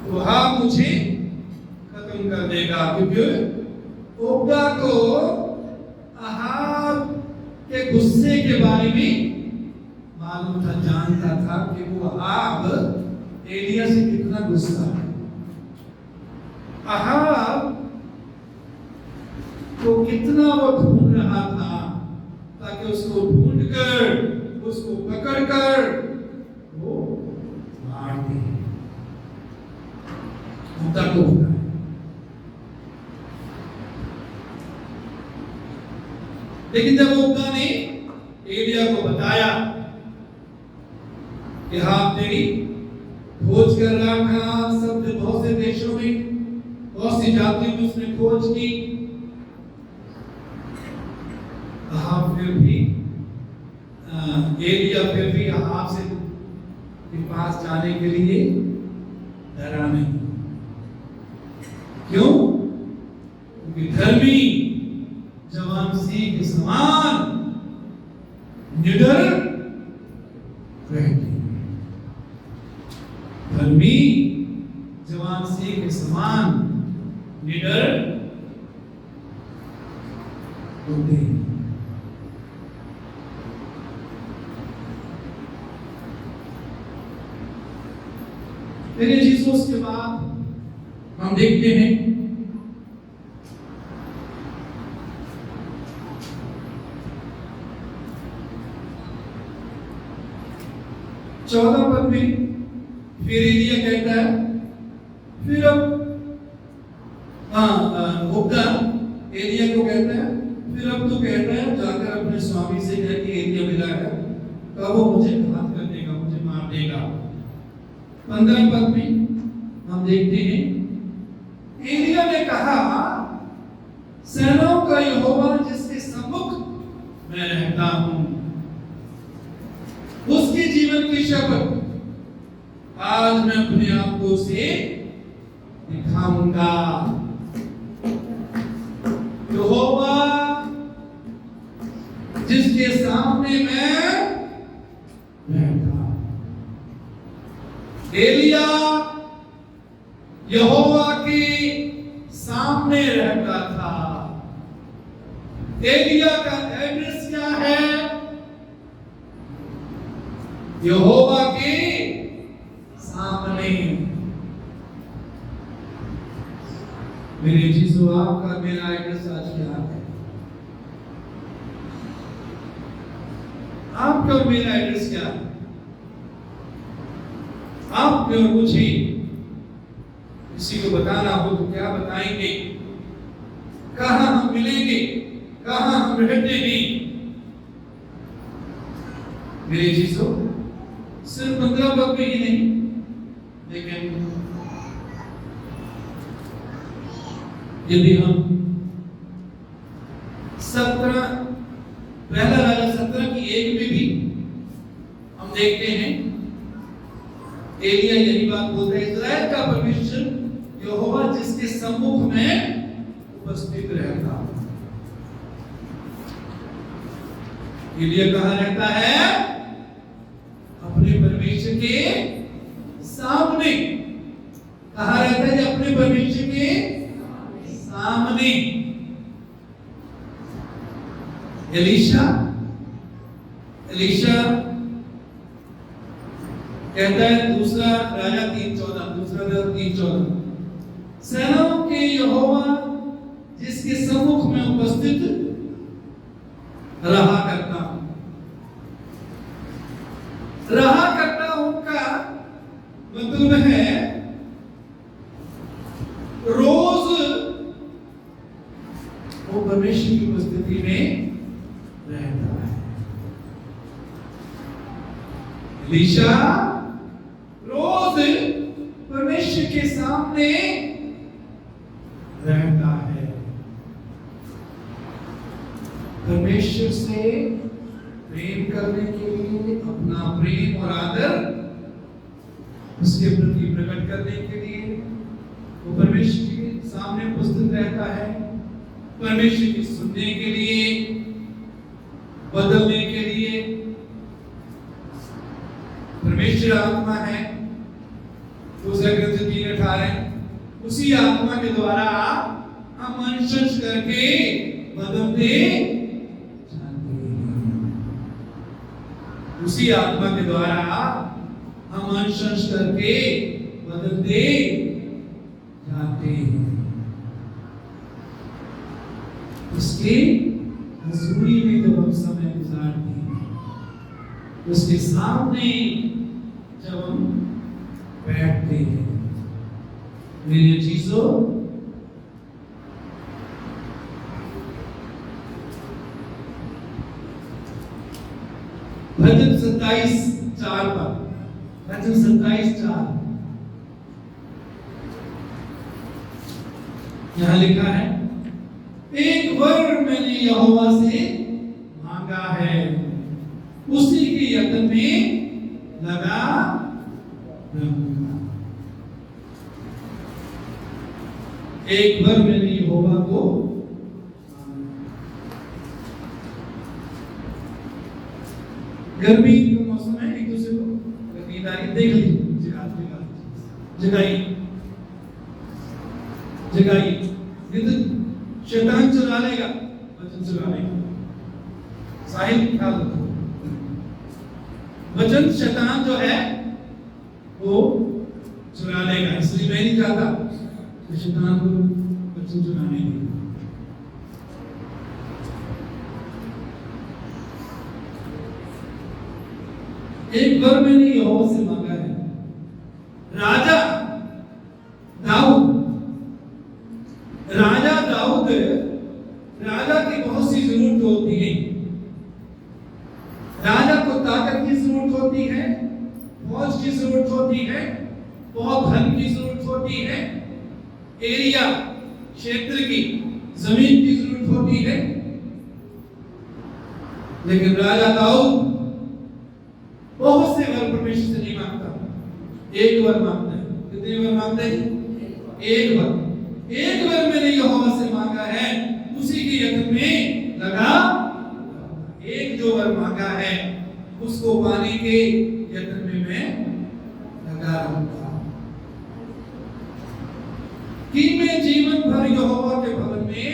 वहां मुझे खत्म कर देगा। क्योंकि ओबदा को अहाब के गुस्से के बारे में मालूम था, जानता था कि वो अहाब एलिया से कितना गुस्सा है। अहाब तो कितना वो ढूंढ रहा था ताकि उसको ढूंढकर उसको पकड़कर वो मार दे। खुदा को लेकिन जब उब्दा ने एलिया को बताया कि हाँ तेरी खोज कर रहा था, सब बहुत से देशों में, बहुत सी जातियों में उसने खोज की, अहाब फिर भी एलिया फिर भी अहाब से के पास जाने के लिए डरा नहीं। क्यों? क्योंकि धर्मी जवान सिंह के समान निडर रहते, धर्मी जवान सिंह के समान निडर होते हैं। मेरे चीजों के बाद हम देखते हैं चौदह पद में फिर एलिया कहता है, फिर अब उब्दा एलिया को कहता है, फिर अब तो कहता है जाकर अपने स्वामी से कह कि एलिया मिला है, कब वो मुझे घात कर देगा, मुझे मार देगा। 15 पद में हम देखते हैं एलिया ने कहा, सेनाओं का यहोवा जिसके सम्मुख मैं रहता हूं, उसके जीवन की शपथ आज मैं अपने आप को उसे दिखाऊंगा। यहोवा जिसके सामने मैं रहता। एलिया यहोवा के सामने रहता था। एलिया का एड्रेस क्या है? यहोवा के सामने। मेरे जीसू आपका मेरा एड्रेस आज क्या है? आपका और मेरा एड्रेस क्या है? आप और मुझे किसी को बताना हो तो क्या बताएंगे? कहां हम मिलेंगे? कहां हम रहते हैं? मेरे जीसू सिर्फ 15 पद में ही नहीं, लेकिन यदि हम 17 पहला राजा 17 की 1 में भी हम देखते हैं एलिया यही बात बोलता है, इस्राएल का परमेश्वर यहोवा जिसके सम्मुख में उपस्थित रहता। एलिया कहां रहता है? अपने परमेश्वर के सामने। कहां रहता है? अपने परमेश्वर के सामने। एलीशा कहता है दूसरा राजा 3:14 सेनाओं के यहोवा जिसके सम्मुख में उपस्थित रहा करता हूं। रहा करता हूं का मतलब है रोज वो परमेश्वर की उपस्थिति में रहता है। एलीशा रोज परमेश्वर के सामने रहता है। परमेश्वर से प्रेम करने के लिए, अपना प्रेम और आदर उसके प्रति प्रकट करने के लिए वो परमेश्वर के सामने उपस्थित रहता है। परमेश्वर की सुनने के लिए, बदलने के लिए। परमेश्वर आत्मा है, दूसरा ग्रंथ 3:18 उसी आत्मा के द्वारा हम मनुष्य करके बदलते जाते हैं। उसी आत्मा के द्वारा हम मनुष्य करके बदलते जाते हैं। उसके हजूरी में जब हम समय गुजारते हैं, उसके सामने जब हम बैठते हैं, मेरे चीजों भजन 27:4 पर, भजन 27:4 यहां लिखा है, एक वर मैंने यहोवा से मांगा है, उसी के यत्न में लगा रहूंगा। एक वर मैंने यहोवा को, गर्मी का मौसम है, एक दूसरे को नींद आ रही, देख लीजिए, जगाई जगाई, नहीं तो शैतान चुरा लेगा, वचन चुरा लेगा। साहिल ख्याल रखो, वचन शैतान जो है वो चुरा लेगा, इसलिए मैं नहीं चाहता कि शैतान को वचन चुराने दें। एक वर मैंने यहोवा से मांगा है। राजा दाऊद, राजा की बहुत सी जरूरत होती है। राजा को ताकत की जरूरत होती है, फौज की जरूरत होती है, बहुत धन की जरूरत होती है, एरिया क्षेत्र की जमीन की जरूरत होती है। लेकिन राजा दाऊद बहुत से वर परमेश्वर से नहीं मांगता, एक वर मांगता है। कितने वर मांगता है? एक वर। एक वर मैंने यहोवा से मांगा है, उसी के यत्न में लगा। एक जो वर मांगा है उसको पाने के यत्न में मैं लगा रहूंगा, कि मैं जीवन भर यहोवा के भवन में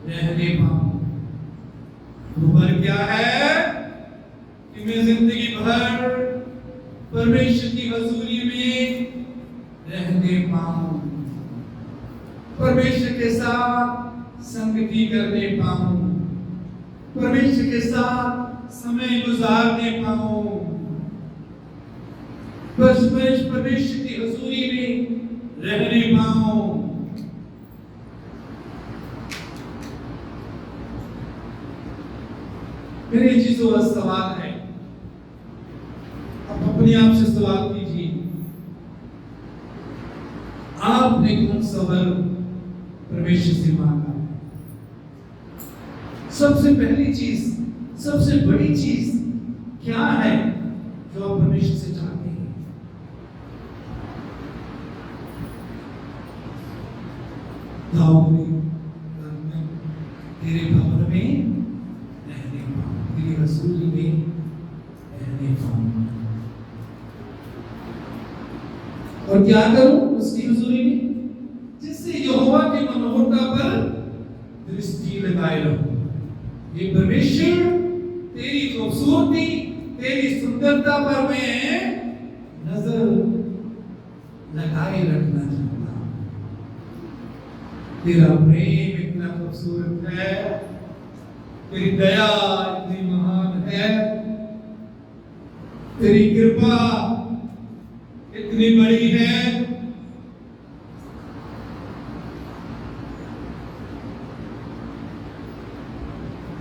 रहने पाऊं। वर क्या है? कि मैं जिंदगी भर परमेश्वर की हजूरी में रहने पाऊं, परमेश्वर के साथ संगति करने पाऊं, परमेश्वर के साथ समय गुजारने पाऊं, परमेश्वर की हजूरी में रहने पाऊं। मेरे चीजों का सवाल है, आप अपने आप से सवाल कीजिए, आपने कौन सा वर परमेश्वर से मांगा? सबसे पहली चीज, सबसे बड़ी चीज क्या है जो आप परमेश्वर से चाहते हैं? दाऊद ने तेरे भवन में रहने पाऊं, तेरी हजूरी में रहने पाऊं। और क्या करूं उसकी हजूरी में? जिससे यहोवा की मनोहरता पर दृष्टि लगाए रहूं। ये परमेश्वर तेरी खूबसूरती, तेरी सुंदरता पर मैं नजर लगाए रखना चाहता हूं। तेरा प्रेम इतना खूबसूरत है, तेरी दया इतनी महान है, तेरी कृपा इतनी बड़ी है।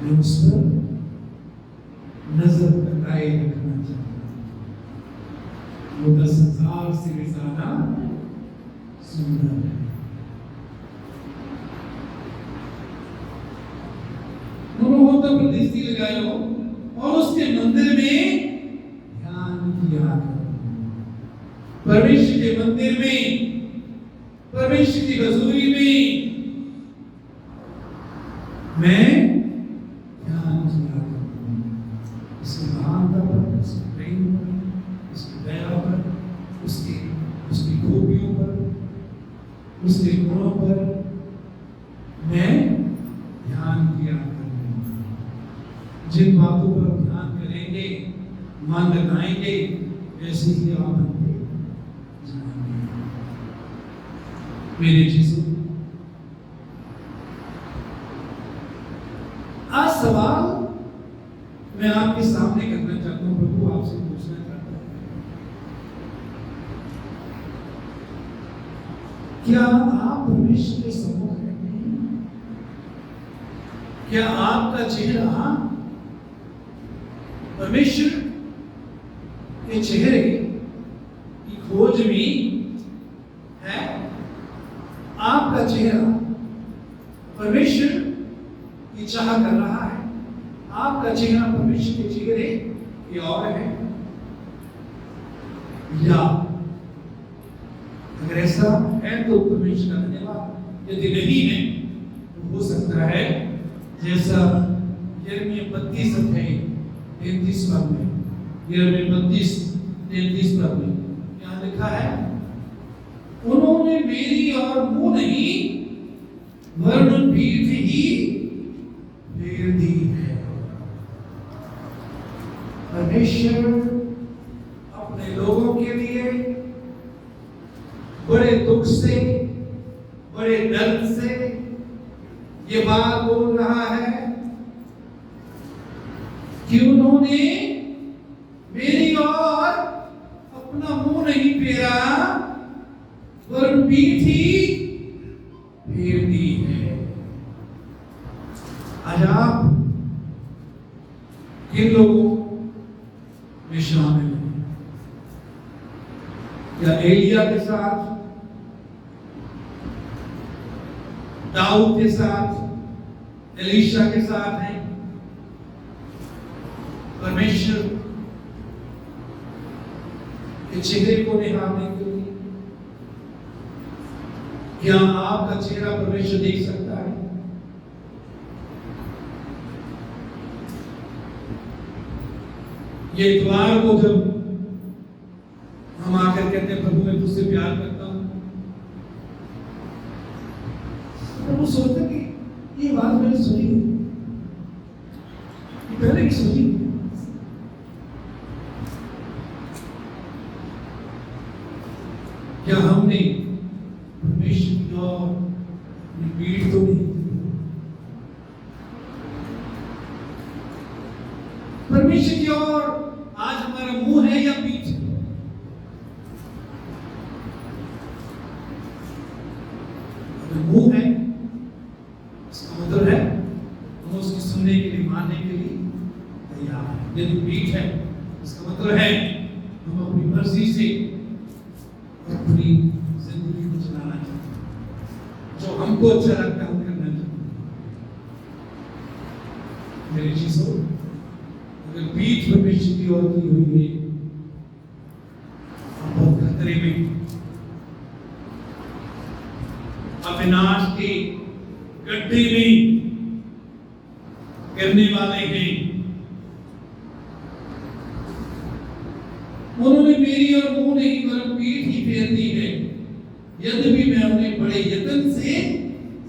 मैं उस पर नजर लगाए रखना चाहता हूं। वो 10,000 से भी ज्यादा सुंदर है। मनोहरता पर दृष्टि लगाए हो और उसके मंदिर में ध्यान किया करो। परमेश्वर के मंदिर में, परमेश्वर की हजूरी में मैं ध्यान किया करूं। उसकी महानता पर, उसके प्रेम पर, उसकी दया पर, उसकी खूबियों पर, उसके गुणों पर मैं ध्यान किया करूंगा। जिन बातों पर ध्यान करेंगे, मन लगाएंगे, वैसे ही आप बनते जाएंगे। मेरे चीजों, आज सवाल मैं आपके सामने करना चाहता हूं, प्रभु आपसे पूछना चाहता हूं, क्या आप परमेश्वर के सम्मुख रहते हैं? क्या आपका चेहरा परमेश्वर के चेहरे की खोज में है आपका चेहरा। परमेश्वर की चाह कर रहा है, आपका चेहरा परमेश्वर के चेहरे की ओर है। या अगर ऐसा है तो परमेश्वर का धन्यवाद। यदि नहीं है तो हो सकता है जैसा यिर्मयाह 32 अध्याय 33 पद में, यिर्मयाह 32:33 पद में यहाँ लिखा है, उन्होंने मेरी और मुंह नहीं वरन पीठ ही फेर दी है। परमेश्वर अपने लोगों के लिए बड़े दुख से, बड़े दर्द से ये बात बोल रहा है कि उन्होंने मेरी ओर अपना मुंह नहीं फेरा वरन पीठ ही फेर दी है। आज आप किन लोगों में शामिल हैं? या एलिया के साथ, दाऊद के साथ, एलीशा के साथ हैं? परमेश्वर के चेहरे को निहारने के लिए क्या आपका चेहरा परमेश्वर देख सकता है? ये इतवार को जब हम आकर कहते हैं प्रभु मैं तुझसे प्यार करता हूं, तो वो सोचते कि ये बात मैंने सुनी पहले की सुनी। क्या हमने परमेश्वर की ओर पीठ तो नहीं? परमेश्वर की ओर आज हमारा मुंह है या पीठ? अगर मुंह है इसका मतलब है हम उसकी सुनने के लिए, मानने के लिए तैयार है। यदि पीठ है इसका मतलब है हम अपनी मर्जी से अपनी जिंदगी को चलाना चाहते हैं, जो हमको अच्छा लगता है हम करना चाहते हैं। मेरी चीजों, अगर पीठ परमेश्वर की ओर की हुई है हम बहुत खतरे में, अविनाश के गड्ढे में गिरने वाले हैं। उन्होंने मेरी और मुंह नहीं वरन पीठ ही फेर दी है, यद्यपि मैं उन्हें बड़े यत्न से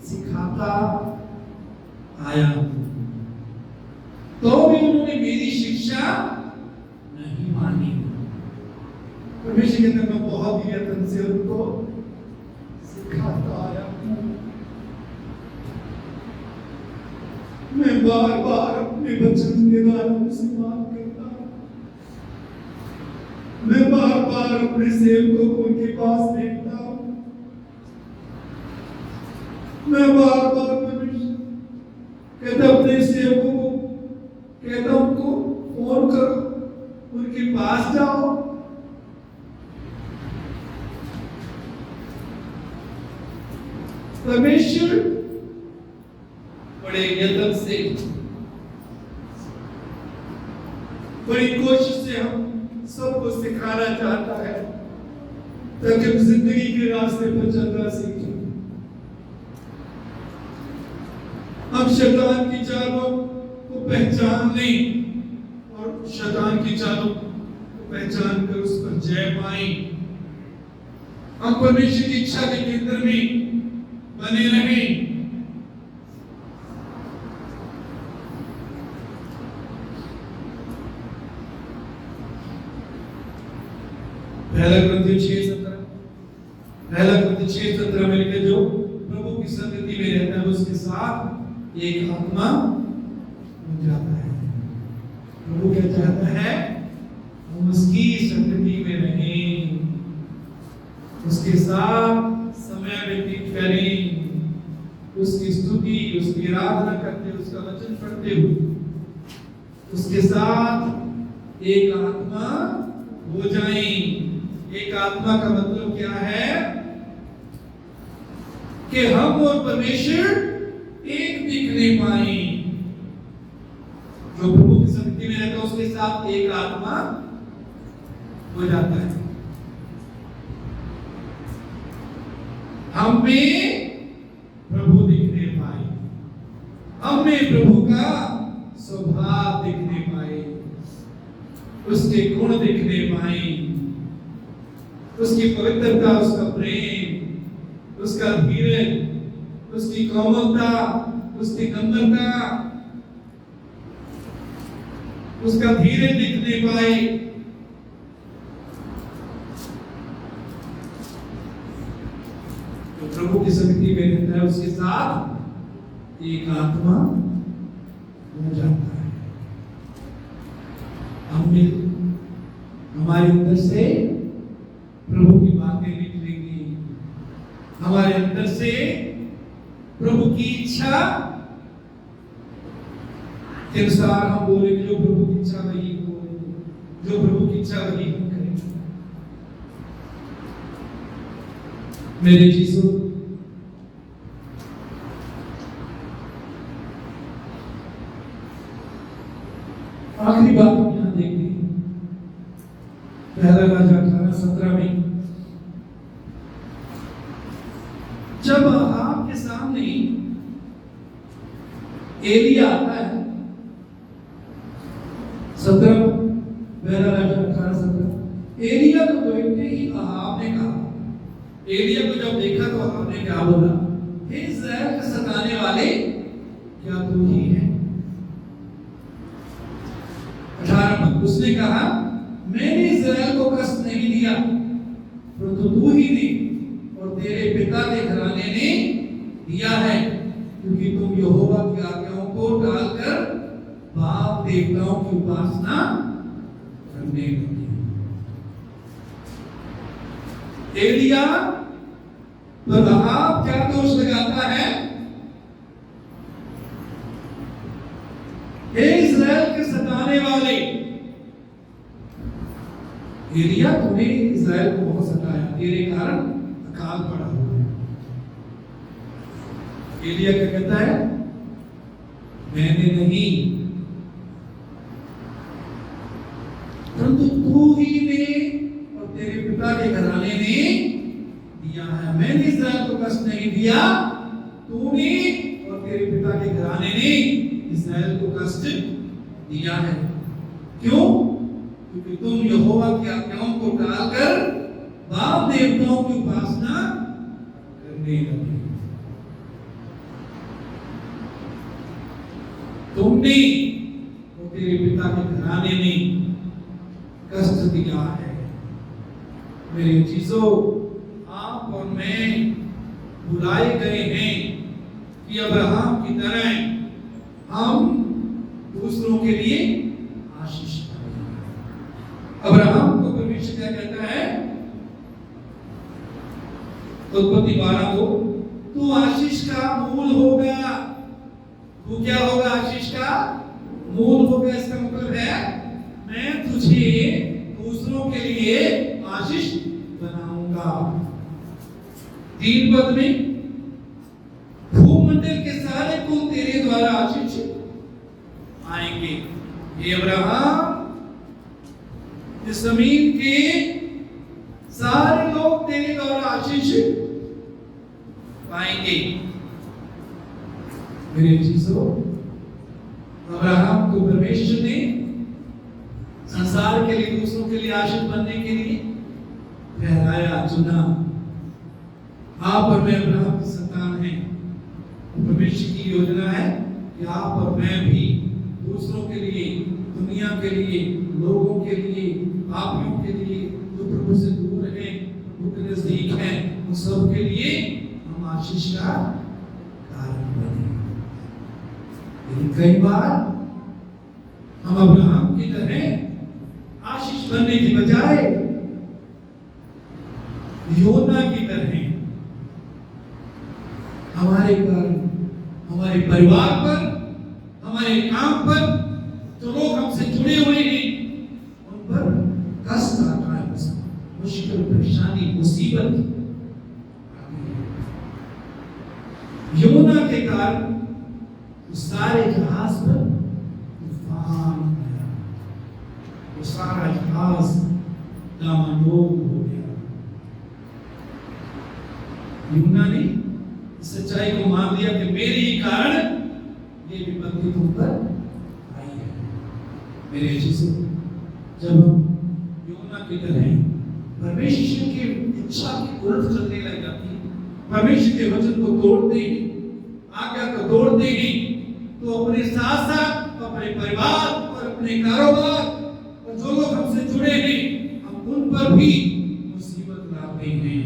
सिखाता आया हूं, तो भी उन्होंने मेरी शिक्षा नहीं मानी। परमेश्वर कहते हैं मैं बहुत ही यत्न से उनको सिखाता आया हूं। मैं बार बार अपने वचन के द्वारा उसे माफ करता हूं। मैं बार बार अपने सेवकों को उनके पास देखता हूं। मैं बार बार कहता अपने सेवकों को कहता उनको फोन करो, उनके पास जाओ। परमेश्वर बड़े यत्न से, बड़ी कोशिश से हम सबको सिखाना चाहता है ताकि हम जिंदगी के रास्ते पर चलना सीखें। हम शैतान की चालों को पहचान लें और शैतान की चालों को पहचान कर उस पर जय पाएं। हम परमेश्वर की इच्छा के केंद्र में बने रहें। पहला ग्रंथी 6:17 में लिखे जो प्रभु की संगति में रहता है उसके साथ एक आत्मा हो जाता है। प्रभु क्या चाहता है? हम उसकी संगति में रहें, उसके साथ समय व्यतीत करें, उसकी स्तुति, उसकी आराधना करते, उसका वचन पढ़ते हुए उसके साथ एक आत्मा हो जाएं। एक आत्मा का मतलब क्या है कि हम और परमेश्वर एक दिखने पाए। जो प्रभु की संगति में रहता है उसके साथ एक आत्मा हो जाता है। हम में प्रभु दिखने पाए, हम में प्रभु का स्वभाव दिखने पाए, उसके गुण दिखने पाए, उसकी पवित्रता, उसका प्रेम, उसका धीरज, उसकी कोमलता, उसकी नम्रता, उसका धीरज दिखने पाए। तो प्रभु की संगति में रहता है उसके साथ एक आत्मा हो जाता है। हमारे अंदर से प्रभु की बातें निकलेंगी, हमारे अंदर से प्रभु की इच्छा के अनुसार हम बोलेंगे। जो प्रभु की इच्छा वही बोलेंगे, जो प्रभु की इच्छा वही हम करेंगे। मेरे यीशु, आखिरी बात हम यहां देखते हैं, पहला राजा 18:17 में जब आपके सामने एलिया आता है, 17 पहला राजा 18:17, एलिया को देखते ही अहाब ने कहा, एलिया को जब देखा तो अहाब ने क्या बोला, हे इस्राएल के सताने वाले, क्या तू ही है? 18 में उसने कहा, मैंने इस्राएल को कष्ट नहीं दिया, परंतु तू ही ने और तेरे पिता के घराने ने दिया है, क्योंकि तुम यहोवा की आज्ञाओं को टालकर बाप देवताओं की उपासना करने लगे। एलिया पर अहाब क्या दोष लगाता है? हे इस्राएल के सताने वाले, एलिया तूने इस्राएल को बहुत सताया, तेरे कारण अकाल पड़ा हुआ है। एलिया क्या कहता है? मैंने नहीं, परंतु तू ही ने और तेरे पिता के घराने ने दिया है। मैंने इस्राएल को कष्ट नहीं दिया, तूने और तेरे पिता के घराने ने इस्राएल को कष्ट दिया है। क्यों? क्योंकि तुम यहोवा की आज्ञाओं को टालकर बाप देवताओं की उपासना करने लगे। तुमने और तेरे पिता के घराने ने कष्ट दिया है। मेरे चीजों, आप और मैं बुलाए गए हैं कि अब्राहम की तरह हम दूसरों के लिए आशीष करें। अब्राहम को परमेश्वर क्या कहता है? उत्पत्ति 12:2, तू आशीष का मूल होगा। तू क्या होगा? आशीष का मूल होगा। इसका मतलब है मैं तुझे दूसरों के लिए आशीष बनाऊंगा। 3 पद में भूमंडल के सारे कुल तेरे द्वारा आशीष आएंगे। ये अब्राहम, इस जमीन के सारे लोग तेरे द्वारा आशीष पाएंगे। मेरे चीजों, अब्राहम को परमेश्वर ने संसार के लिए, दूसरों के लिए आशीष बनने के लिए ठहराया, चुना। आप और मैं अब्राहम की संतान हैं। परमेश्वर की योजना है कि आप और मैं भी दूसरों के लिए, दुनिया के लिए, लोगों के लिए, पापियों के लिए, जो प्रभु से दूर हैं, प्रभु के नजदीक हैं, उन सब के लिए हम आशीष का कारण बने। लेकिन कई बार हम अब्राहम की तरह आशीष बनने की बजाय योना की तरह हमारे पर, हमारे परिवार पर, हमारे काम पर जो लोग हमसे जुड़े हुए हैं, मुसीबत योना के कारण उस सारे जहाज पर तूफान आया, वो सारा जहाज डामाडोल हो गया। योना ने सच्चाई को मान लिया कि मेरे ही कारण ये विपत्ति तुम पर आई है। मेरे चीजों, जब हम योना की तरह परमेश्वर की इच्छा की उलट चलने लग जाती है, परमेश्वर के वचन को तोड़ते ही, आज्ञा को तोड़ते ही, तो अपने साथ साथ अपने परिवार और अपने कारोबार और जो लोग हमसे जुड़े हैं, हम उन पर भी मुसीबत लाते हैं।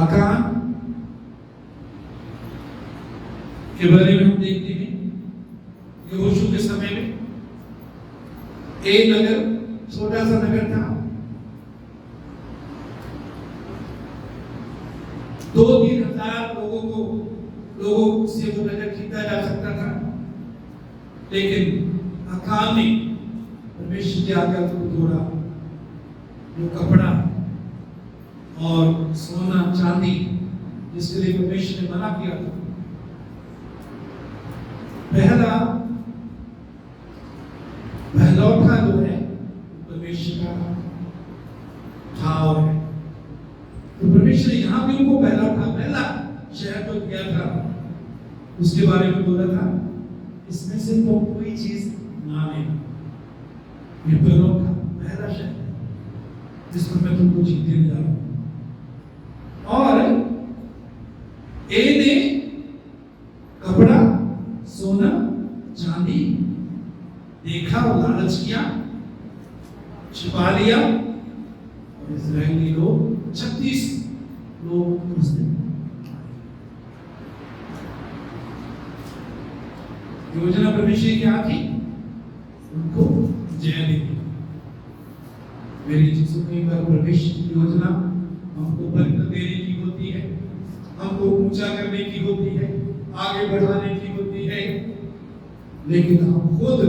आकान के बारे में हम देखते हैं यहोशू के समय में एक नगर, छोटा सा नगर था, 2-3 हजार लोगों से वो नगर जीता जा सकता था। लेकिन अकान ने परमेश्वर की आज्ञा को तोड़ा। जो कपड़ा और सोना चांदी जिसके लिए परमेश्वर ने मना किया था, पहलौठा जो है परमेश्वर का ठाव है। तो परमेश्वर यहाँ भी उनको पहला शहर जो दिया था उसके बारे में बोला था, इसमें से तो कोई चीज ना लेना। ये पहला शहर जिस पर मैं तुमको जीतने जा रहा हूं। और ए ने कपड़ा, सोना, चांदी देखा और लालच किया, छिपा लिया, और इस्राएली लोग 36 लोग उसने योजना परमेश्वर क्या थी? उनको जय देनी। मेरी चीजों कई बार परमेश्वर की योजना हमको बरकत देने की होती है, हमको ऊंचा करने की होती है, आगे बढ़ाने की होती है, लेकिन हम खुद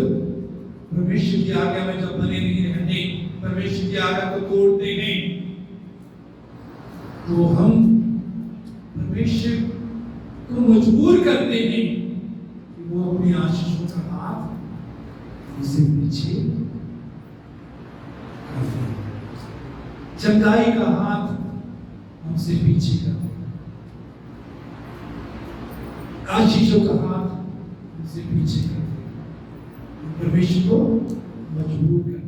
परमेश्वर की आज्ञा में जब बने नहीं रहते, परमेश्वर की आज्ञा को तोड़ते हैं, तो हम परमेश्वर को मजबूर करते हैं कि वो अपनी आशीषों का हाथ हमसे पीछे कर दे, चंगाई का हाथ हमसे पीछे कर दे, आशीषों का हाथ हमसे पीछे कर दे। परमेश्वर को मजबूर कर